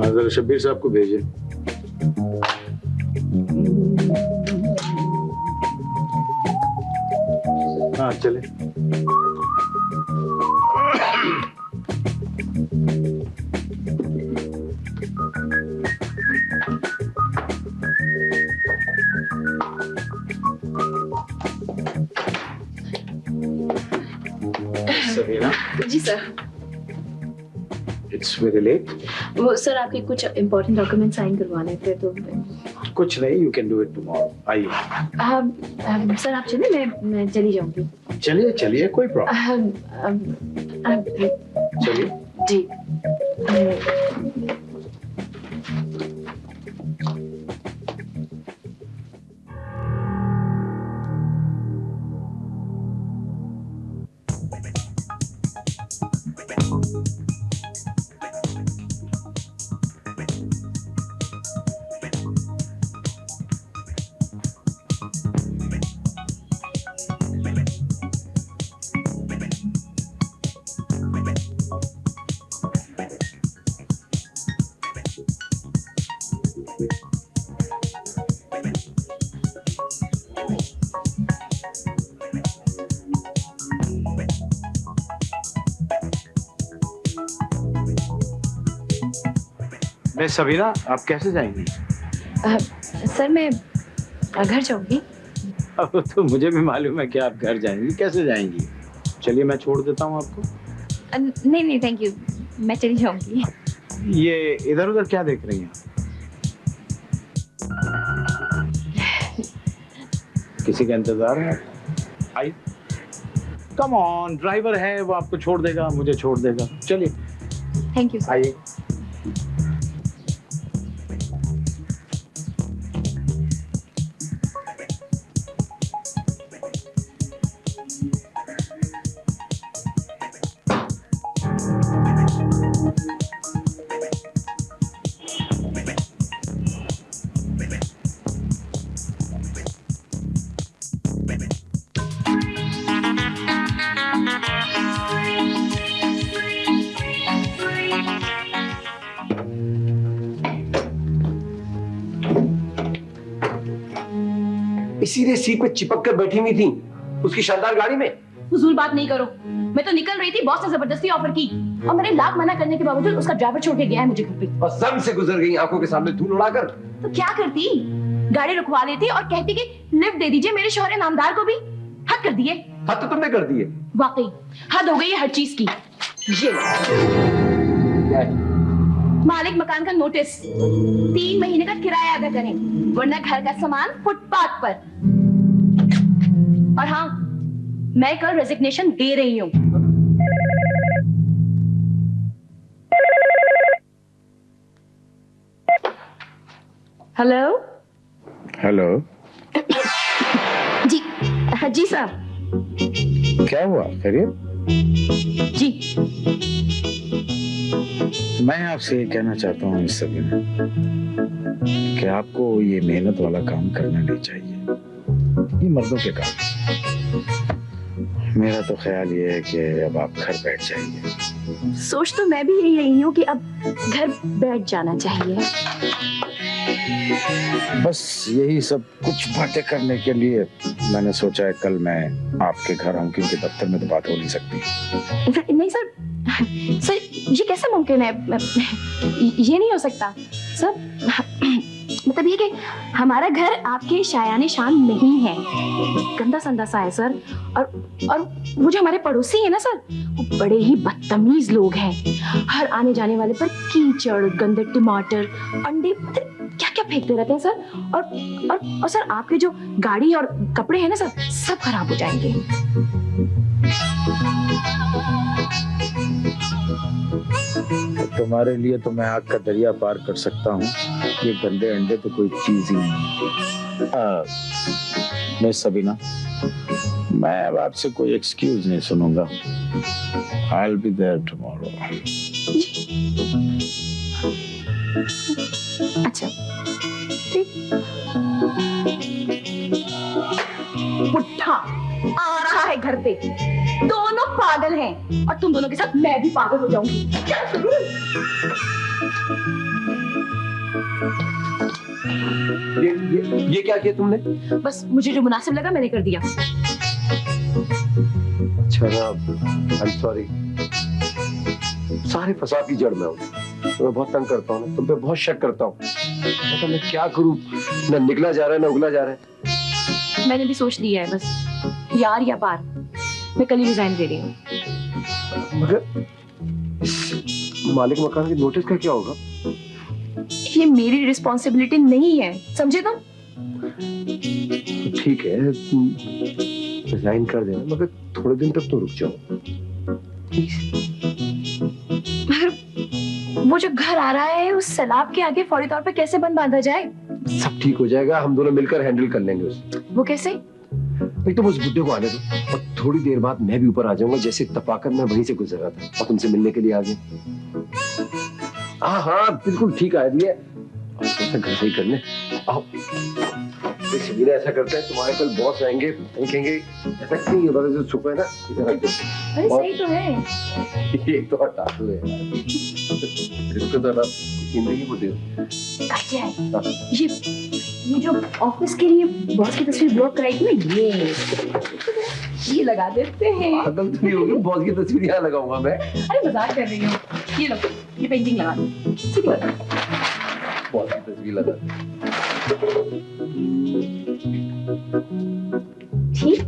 जरा शब्बीर साहब को भेजिए। हाँ चले। सबीना, जी सर। It's very late. वो सर, आपके कुछ इम्पोर्टेंट डॉक्यूमेंट साइन करवाने थे, तो कुछ नहीं, you can do it tomorrow. आइए। सर आप चलिए, मैं चली जाऊंगी। चलिए चलिए, कोई प्रॉब्लम। चलिए। जी। मैं सबीना, आप कैसे जाएंगी? सर मैं घर जाऊंगी। अब तो मुझे भी मालूम है कि आप घर जाएंगी, कैसे जाएंगी? चलिए मैं छोड़ देता हूँ आपको। नहीं नहीं थैंक यू, मैं चली जाऊंगी। ये इधर उधर क्या देख रही हैं? किसी का इंतजार है? आइए। कम ऑन, ड्राइवर है, वो आपको छोड़ देगा, मुझे छोड़ देगा। चलिए। Thank you. आइए। इसीलिए सीट पे चिपक कर बैठी हुई थी उसकी शानदार गाड़ी में। फजूल बात नहीं करो, मैं तो निकल रही थी, बॉस ने जबरदस्ती ऑफर की और मैंने लाख मना करने के बावजूद उसका ड्राइवर छोड़ के गया है मुझे घर पे। और सम से गुजर गई आंखों के सामने धूल उड़ाकर। तो क्या करती, गाड़ी रुकवा देती और कहती कि लिफ्ट दे दीजिए मेरे शौहर नामदार को भी। हद कर दिए। हद तो तुमने कर दी है। वाकई हद हो गई है हर चीज की। ये क्या है? मालिक मकान का नोटिस, 3 महीने का किराया अदा करें वरना घर का सामान फुटपाथ पर। और हाँ, मैं कल रेजिग्नेशन दे रही हूँ। Hello hello. जी, जी साहब। क्या हुआ, खैरियत? जी, मैं आपसे ये कहना चाहता हूँ इस सभी में कि आपको ये मेहनत वाला काम करना नहीं चाहिए, ये मर्दों के काम। मेरा तो ख्याल ये है कि अब आप घर बैठ जाइए। सोच तो मैं भी यही रही हूँ कि अब घर बैठ जाना चाहिए। बस यही सब कुछ बातें करने के लिए मैंने सोचा है कल मैं आपके घर आऊं, क्योंकि दफ्तर में तो बात हो नहीं सकती। नहीं सर, सर ये कैसे मुमकिन है? ये नहीं हो सकता सर। मतलब ये कि हमारा घर आपके शायाने शान नहीं है, गंदा संदा सा है सर। और वो जो हमारे पड़ोसी है ना सर, वो बड़े ही बदतमीज लोग हैं। हर आने जाने वाले पर कीचड़, गंदे टमाटर, अंडे, क्या क्या फेंकते रहते हैं सर। और सर आपके जो गाड़ी और कपड़े हैं ना सर, सब खराब हो जाएंगे। तुम्हारे लिए तो मैं आग का दरिया पार कर सकता हूँ, ये गंदे अंडे तो कोई चीज ही नहीं। मिस सबीना, मैं अब आपसे कोई एक्सक्यूज नहीं सुनूंगा। I'll be there tomorrow. अच्छा ठीक। पुट्ठा आ रहा है घर पे, दोनों पागल हैं और तुम दोनों के साथ मैं भी पागल हो जाऊंगी। क्या करूं? ये क्या किया तुमने? बस मुझे जो मुनासिब लगा मैंने कर दिया। अच्छा ना, आई एम सॉरी। सारे फसाद की जड़ में हूँ, मैं बहुत तंग करता हूँ ना, तुम पे बहुत शक करता हूँ। तो मैं क्या करूँ, ना निकला जा रहा है ना उगला जा रहा है। मैंने भी सोच लिया है, बस यार या पार, मैं कल ही रिजाइन दे रही हूँ। मगर मालिक मकान के नोटिस का क्या होगा? ये मेरी रिस्पॉन्सिबिलिटी नहीं है, समझे तुम? ठीक है, तुम रिजाइन कर देना, मगर थोड़े दिन तक तो रुक जाओ प्लीज। वो जो घर आ रहा है उस सैलाब के आगे फौरी तौर पे कैसे बंद बांधा जाए? सब ठीक हो जाएगा, हम दोनों मिलकर हैंडल कर लेंगे उसे। वो कैसे? एक तो उस बुड्ढे को आने दो और थोड़ी देर बाद मैं भी ऊपर आ जाऊंगा, जैसे इत्तेफाकन मैं वहीं से गुजर रहा था और तुमसे मिलने के लिए आ गया। हाँ हाँ बिल्कुल ठीक आइडिया है, तो घर से ही करने। आओ, सबीना ऐसा करता है, तुम्हारे कल बॉस आएंगे, कहेंगे ऐसा क्यों ये बड़ा जो छुपा है ना इधर रख दो। अरे सही तो है। ये तो हटा दो यार, इसको तो आप जिंदगी को दे दो। ये जो ऑफिस के लिए बॉस की तस्वीर ब्लॉक कराई थी ना, ये लगा देते हैं। पागल तो नहीं होगी, बॉस की तस्वीर यहाँ लगाऊंगा मैं? अरे मजाक कर रही हूँ। ये लो, ये पेंटिंग लगा दो, सीधी बात है। बॉस की तस्वीर लगा दो। ठीक।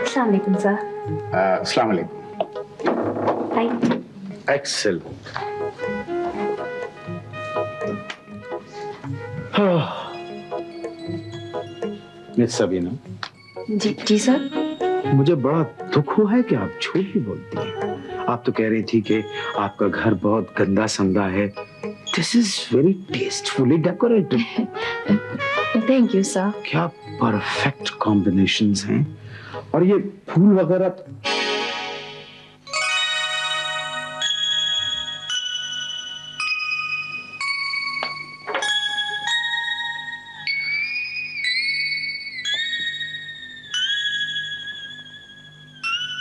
अस्सलाम वालेकुम सर। अस्सलाम वालेकुम। हाय। एक्सेलेंट। मिस सबीना, जी सर। मुझे बड़ा दुख हुआ है कि आप झूठ भी बोलती हैं। आप तो कह रही थी कि आपका घर बहुत गंदा संदा है। This is very tastefully decorated. Thank you sir. क्या परफेक्ट कॉम्बिनेशंस हैं, और ये फूल वगैरह।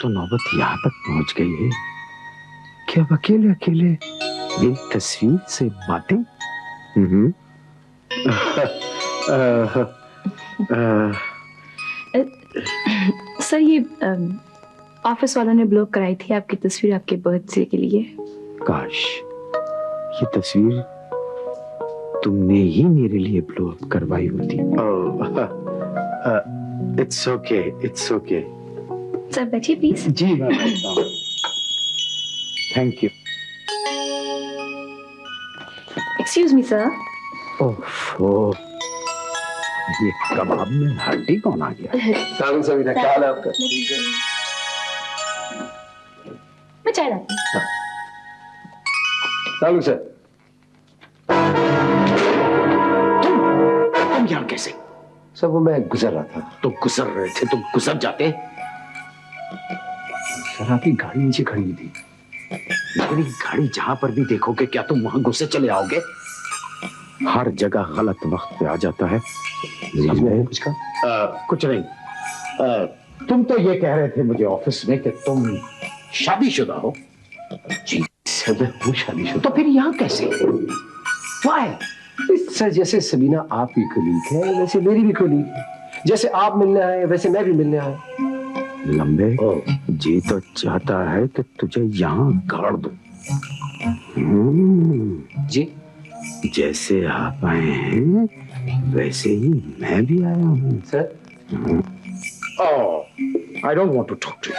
तो नौबत यहां तक पहुंच गई है कि अब अकेले अकेले एक तस्वीर से बातें। सर ये ऑफिस वालों ने ब्लॉक कराई थी आपकी तस्वीर आपके बर्थडे के लिए। काश ये तस्वीर तुमने ही मेरे लिए ब्लो अप करवाई होती। It's okay, it's okay. Sir बैठिए प्लीज। जी मैं बैठता हूँ। Thank you. Excuse me sir. Oh, ये कबाब में हड्डी कौन आ गया? सावन सविता, क्या हाल है आपका? मैं चाय लाती हूँ। सावन सर, तुम यहाँ कैसे? सर वो मैं गुजर रहा था। तुम गुजर रहे थे, तुम गुजर जाते। सर आपकी गाड़ी नीचे खड़ी हुई थी। मेरी गाड़ी जहां पर भी देखोगे क्या तुम वहां गुस्से चले आओगे? हर जगह गलत वक्त पे आ जाता है। कुछ का? कुछ नहीं। तुम तो ये कह रहे थे मुझे ऑफिस में कि तुम शादीशुदा हो। जी सर मैं हूँ शादीशुदा। तो फिर यहाँ कैसे? Why? सर जैसे सबीना आपकी कलीग है वैसे मेरी भी कलीग है। जैसे आप मिलने आए वैसे मैं भी मिलने आया। लंबे जी तो चाहता है कि तुझे यहाँ गाड़ दूं। जी जैसे आप आए हैं वैसे ही मैं भी आया हूँ। Sir I don't want to talk to you.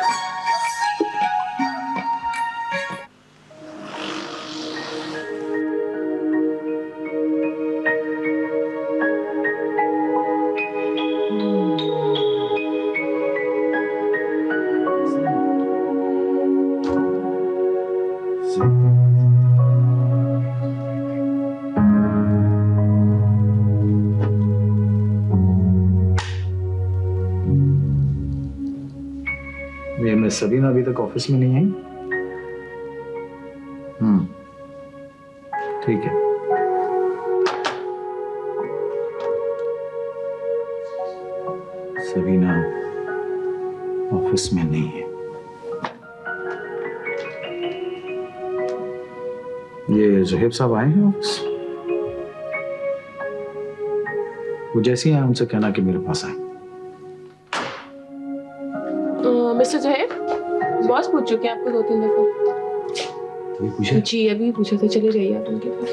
ये मिस सबीना अभी तक ऑफिस में नहीं आई। ठीक है। सबीना ऑफिस में नहीं है। ये जुहेब साहब आए हैं ऑफिस। वो जैसे ही आए उनसे कहना कि मेरे पास आए। मिस्टर जोहेब, बॉस पूछ चुके हैं आपको 2-3 दफा। ये पूछे? जी अभी पूछे थे, चले जाइए आप उनके पास।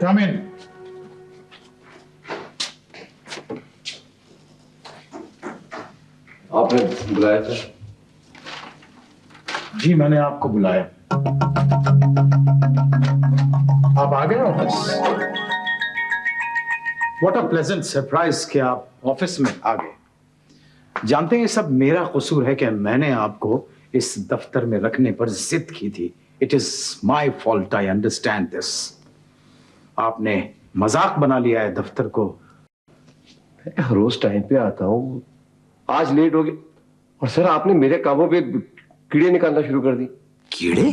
Come in. आपने बुलाया था? जी मैंने आपको बुलाया। आप आ गए office. What a pleasant surprise कि आप ऑफिस में आ गए। जानते हैं सब मेरा कसूर है कि मैंने आपको इस दफ्तर में रखने पर जिद की थी। It is my fault, I understand this. आपने मजाक बना लिया है दफ्तर को। मैं हर रोज टाइम पे आता हूँ, आज लेट हो गया और सर आपने मेरे कामों पे कीड़े निकालना शुरू कर दी। कीड़े?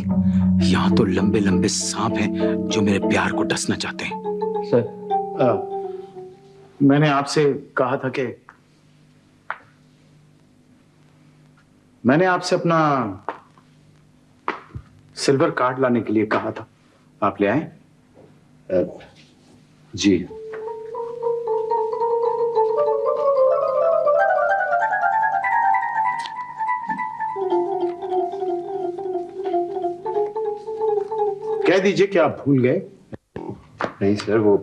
यहाँ तो लंबे लंबे सांप हैं जो मेरे प्यार को डसना चाहते हैं। सर मैंने आपसे कहा था कि मैंने आपसे अपना सिल्वर कार्ड लाने के लिए कहा था, आप ले आए? जी कह दीजिए कि आप भूल गए। नहीं सर वो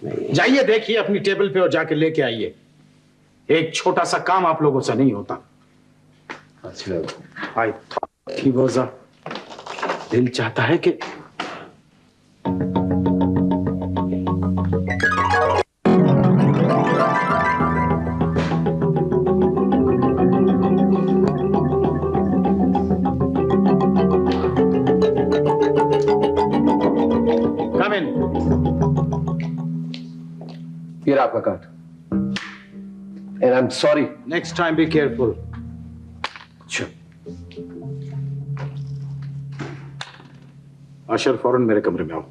नहीं। जाइए देखिए अपनी टेबल पे और जाके लेके आइए। एक छोटा सा काम आप लोगों से नहीं होता। अच्छा I thought he was a दिल चाहता है कि कम इन। ये रहा आपका card and I am sorry. Next time be careful. Ashar फौरन मेरे कमरे में आओ।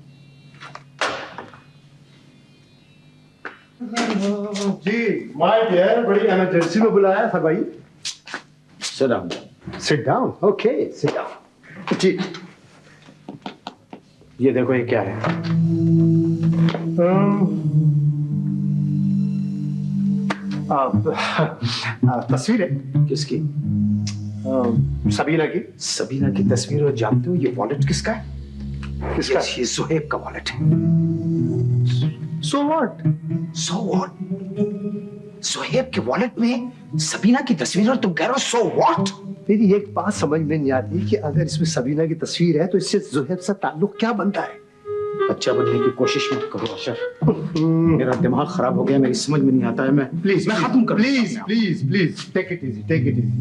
जी माय डियर, बड़ी इमरजेंसी में बुलाया था भाई। Sit down. Sit down, okay sit down. जी ये देखो, ये क्या है? तस्वीर है किसकी? सबीना की। सबीना की तस्वीर। और जानते हो ये वॉलेट किसका है? किसका? ये सुहेब का वॉलेट है। So what? So what? Suhaib के वॉलेट में सबीना की तस्वीर और तुम कह रहे हो सो व्हाट? मेरी एक बात समझ में नहीं आती कि अगर इसमें सबीना की तस्वीर है तो इससे जोहेब से ताल्लुक क्या बनता है? बच्चा बनने की कोशिश मत करो अशर। मेरा दिमाग खराब हो गया, मेरी समझ में नहीं आता है। मैं खत्म कर। Please please please take it easy, take it easy.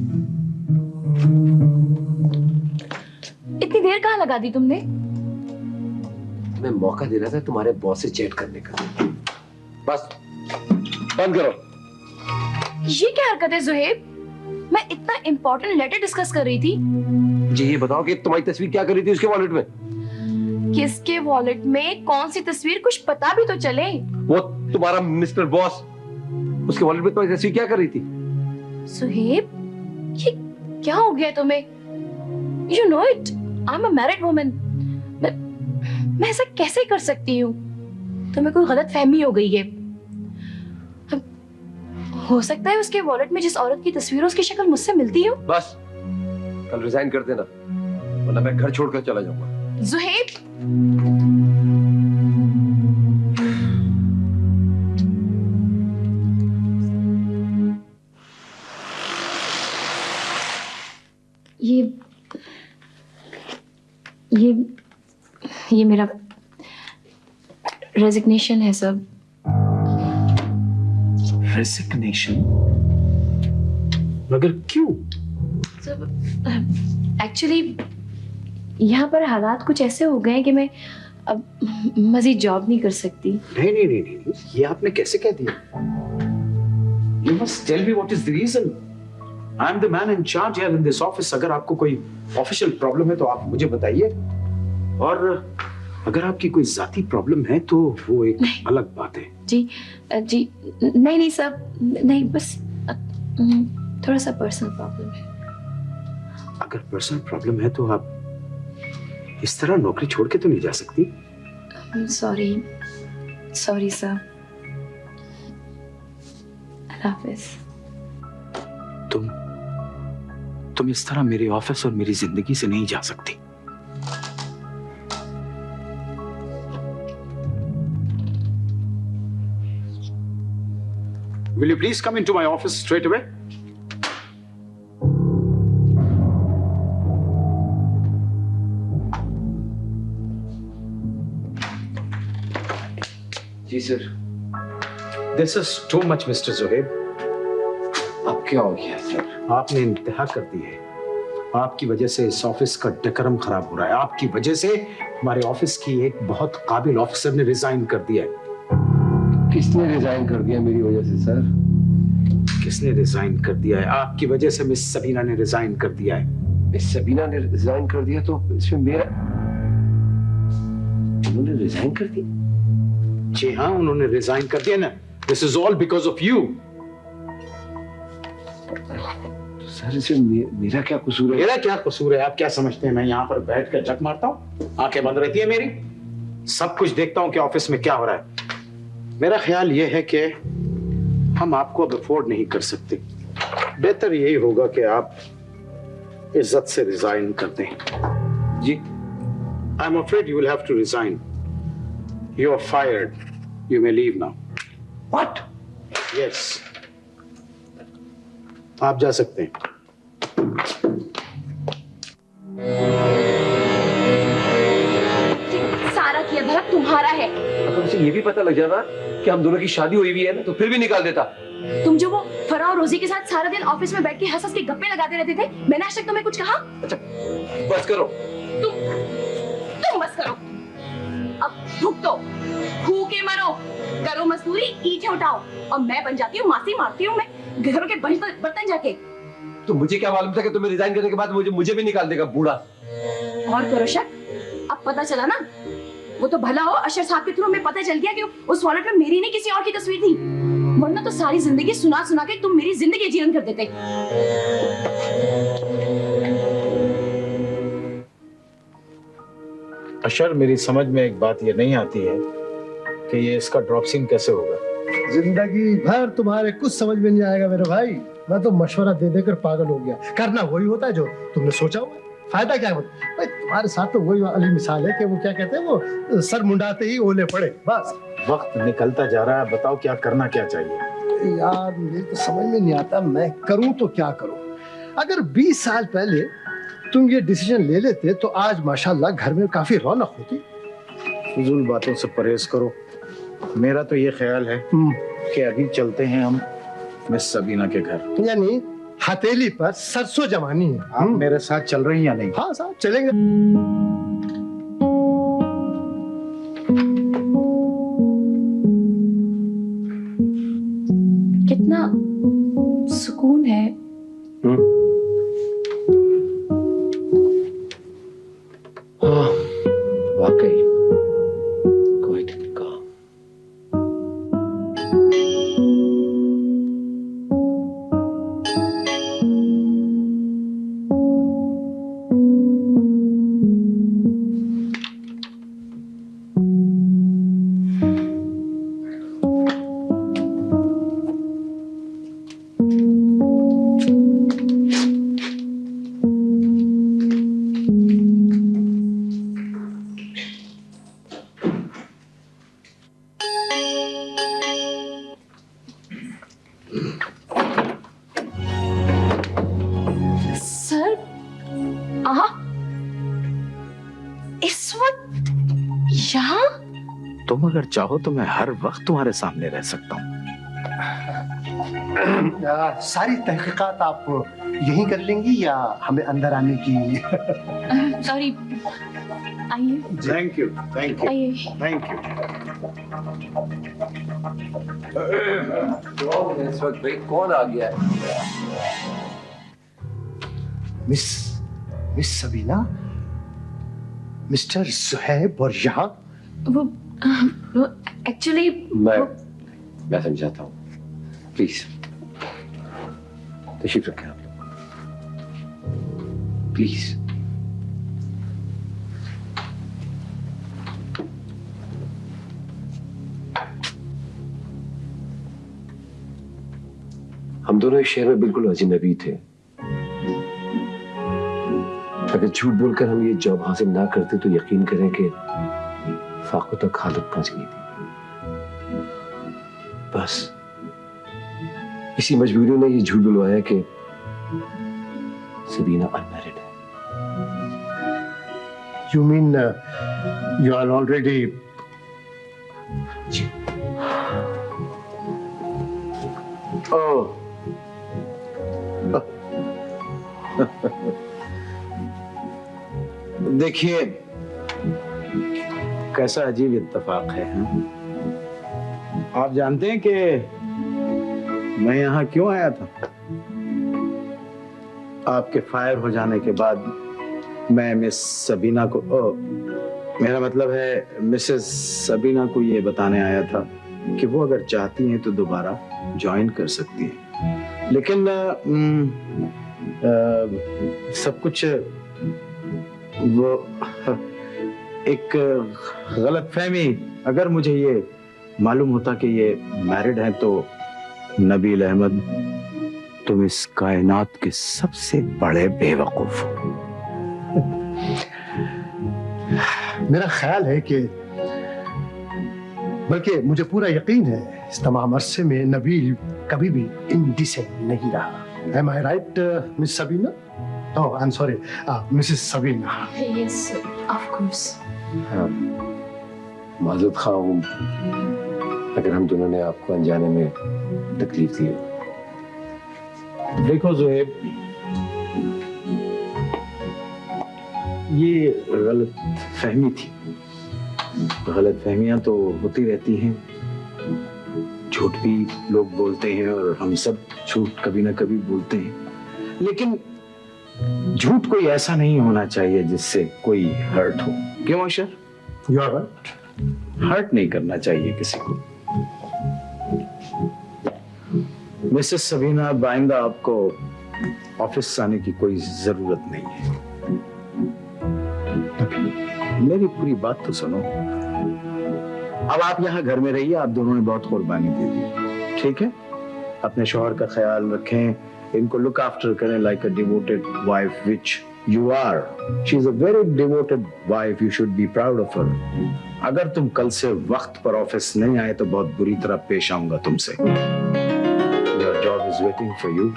इतनी देर कहाँ लगा दी तुमने? मैं मौका दे रहा था तुम्हारे बॉस से चैट करने का। बस बंद करो। ये क्या हरकत है ज़ुहैब? मैं इतना इम्पोर्टेंट लेटर डिस्कस कर रही थी। जी ये बताओ कि तुम्हारी तस्वीर क्या कर रही थी उसके वॉलेट में? किसके वॉलेट में कौन सी तस्वीर, कुछ पता भी तो चले। वो तुम्हारा मिस्टर बॉस, उसके वॉलेट में तुम्हारी तस्वीर क्या कर रही थी? ज़ुहैब, ये क्या हो गया तुम्हें? You know it, I'm a married woman. मैं ऐसा कैसे कर सकती हूँ? तुम्हें कोई गलत फहमी हो गई है। हो सकता है उसके वॉलेट में जिस औरत की तस्वीर है उसकी शक्ल मुझसे मिलती हो। बस कल रिजाइन कर देना, वरना मैं घर छोड़कर चला जाऊंगा। ज़ुहैब, ये मेरा रेजिग्नेशन है सब। रेजिग्नेशन? मगर क्यों? एक्चुअली यहाँ पर हालात कुछ ऐसे हो गए हैं कि मैं अब मजीद जॉब नहीं कर सकती। नहीं नहीं नहीं नहीं, ये आपने कैसे कह दिया? You must tell me what is the reason. I am the man in charge here in this office. अगर आपको कोई ऑफिशियल प्रॉब्लम है तो आप मुझे बताइए, और अगर आपकी कोई जाती प्रॉब्लम है तो वो एक अलग बात है। जी नहीं सब नहीं, बस थोड़ा सा पर्सनल प्रॉब्लम है। अगर पर्सनल प्रॉब्लम है तो आप इस तरह नौकरी छोड़ के तो नहीं जा सकती। Sorry sir. अल्लाह हाफिज। तुम इस तरह मेरे ऑफिस और मेरी जिंदगी से नहीं जा सकती। Will you please come into my office straight away? जी sir. This is too much, Mr. Zohaib. अब क्या हो गया सर? आपने इंतहा कर दी है। आपकी वजह से इस ऑफिस का डेकोरम खराब हो रहा है। आपकी वजह से हमारे ऑफिस की एक बहुत काबिल ऑफिसर ने रिजाइन कर दिया है। किसने रिजाइन कर दिया मेरी वजह से सर? किसने रिजाइन कर दिया है? आपकी वजह से मिस सबीना ने रिजाइन कर दिया है। मिस सबीना ने रिजाइन कर दिया तो इसमें मेरा, उन्होंने रिजाइन कर दिया? जी हाँ, उन्होंने रिजाइन कर दिया ना। This is all because of you. Sir इसमें मेरा क्या कसूर है? मेरा क्या कसूर है? आप क्या समझते हैं मैं यहाँ पर बैठ कर जग मारता हूँ? आंखें बंद रहती है मेरी, सब कुछ देखता हूँ कि ऑफिस में क्या हो रहा है। मेरा ख्याल ये है कि हम आपको अब अफोर्ड नहीं कर सकते। बेहतर यही होगा कि आप इज्जत से रिजाइन कर दें। जी। I am afraid you will have to resign. You are fired. You may leave now. What? Yes, आप जा सकते हैं। सारा किया धरा तुम्हारा है। अगर उसे ये भी पता लग जाता कि हम दोनों की शादी हुई भी है ना तो फिर भी निकाल देता। तुम जो वो फरा और रोजी के साथ सारा दिन ऑफिस में बैठ के हंस हंस के गप्पे लगाते रहते थे, मैंने आज तक तुम्हें कुछ कहा? अच्छा बस करो। तुम बस करो। अब भुगतो, भूखे मरो, करो मजदूरी, ईंटें उठाओ, और मैं बन जाती हूँ मासी, मारती हूँ मैं घरों के बर्तन जाके। तो मुझे क्या मालूम था कि तुम्हें रिजाइन करने के बाद मुझे भी निकाल देगा बूढ़ा। और करो शक, अब पता चला ना। वो तो भला हो अशर साहब के थ्रू में पता चल गया कि उस वॉलेट में मेरी नहीं किसी और की तस्वीर थी, वरना तो सारी जिंदगी सुना सुना के तुम मेरी जिंदगी जीवन कर देते। अशर, मेरी समझ में एक बात ये नहीं आती है कि ये इसका ड्रॉप सीन कैसे होगा। जिंदगी भर तुम्हारे कुछ समझ में नहीं आएगा मेरे भाई। मैं तो मशवरा दे देकर पागल हो गया। करना वही होता है जो तुमने सोचा हुआ। फायदा क्या है भाई, तुम्हारे साथ तो वही वाली मिसाल है कि वो क्या कहते हैं, वो सर मुंडाते ही ओले पड़े बस। वक्त निकलता जा रहा है, बताओ क्या करना क्या चाहिए। यार मुझे तो समझ में नहीं आता मैं करूं तो क्या करूं। अगर 20 साल पहले तुम ये डिसीजन ले लेते तो आज माशाल्लाह घर में काफी रौनक होती। फजूल बातों से परहेज करो। मेरा तो ये ख्याल है कि अभी चलते हैं हम मिस सबीना के घर। यानी हथेली पर सरसों जमानी है। आप मेरे साथ चल रही हैं या नहीं? हाँ साहब चलेंगे। कितना सुकून है। वाकई quite calm. सर इस वक्त यहाँ? तुम अगर चाहो तो मैं हर वक्त तुम्हारे सामने रह सकता हूँ। सारी तहकीकात आप यहीं कर लेंगी या हमें अंदर आने की? सॉरी, आइए थैंक यू, थैंक यू, आइए। Thank you. इस वक्त भाई कौन आ गया है? मिस सबीना, मिस्टर सुहैब और यहाँ? वो एक्चुअली मैं समझाता हूँ, प्लीज तशरीफ रखें आप लोग, प्लीज। हम दोनों इस शहर में बिल्कुल अजनबी थे। अगर झूठ बोलकर हम ये जॉब हासिल ना करते तो यकीन करें कि फाको तक हालत पहुंच गई थी। बस इसी मजबूरी ने ये झूठ बुलवाया कि सबीना अनमैरिड है। You mean you are already? ओह, देखिए कैसा अजीब इत्तेफाक है। आप जानते हैं कि मैं यहाँ क्यों आया था? आपके फायर हो जाने के बाद मैं मिस सबीना को, मेरा मतलब है मिसेस सबीना को ये बताने आया था कि वो अगर चाहती हैं तो दोबारा ज्वाइन कर सकती हैं। लेकिन सब कुछ वो एक गलतफहमी, अगर मुझे ये मालूम होता कि ये मैरिड हैं तो नबील अहमद, तुम इस कायनात के सबसे बड़े बेवकूफ हो। मेरा ख्याल है कि, बल्कि मुझे पूरा यकीन है, इस तमाम अरसे में नबील कभी भी इंडिसेंट नहीं रहा। Am I right, Miss Sabina? Oh, I'm sorry, Mrs. Sabina. Yes, of course. माजूद खां हूं अगर हम दोनों ने आपको अनजाने में तकलीफ दी हो। देखो ज़ुहैब, ये गलत फहमी थी। गलत फहमियां तो होती रहती हैं, झूठ भी लोग बोलते हैं और हम सब झूठ कभी ना कभी बोलते हैं, लेकिन झूठ कोई ऐसा नहीं होना चाहिए जिससे कोई हर्ट हो। क्यों अशर? You are right. हर्ट नहीं करना चाहिए किसी को। मिसेस सबीना, बाइंदा आपको ऑफिस आने की कोई जरूरत नहीं है। मेरी पूरी बात तो सुनो। अब आप यहाँ घर में रहिए, आप दोनों ने बहुत कुर्बानी दे दी, ठीक है? अपने शौहर का ख्याल रखें, इनको लुक आफ्टर करें like a devoted wife which you are. She is a very devoted wife, you should be proud of her. अगर तुम कल से वक्त पर ऑफिस नहीं आए तो बहुत बुरी तरह पेश आऊंगा तुमसे। Your job is waiting for you.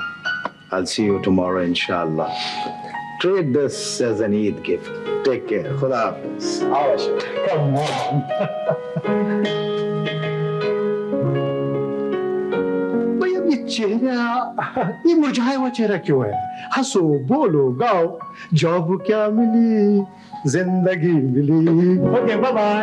I'll see you tomorrow, inshallah. Treat this as an Eid gift. Take care. Khuda Hafiz. Come on. भाई अब ये चेहरा, ये मुरझाया हुआ चेहरा क्यों है? हंसो, बोलो, गाओ। जॉब क्या मिली, जिंदगी मिली। Okay, bye bye.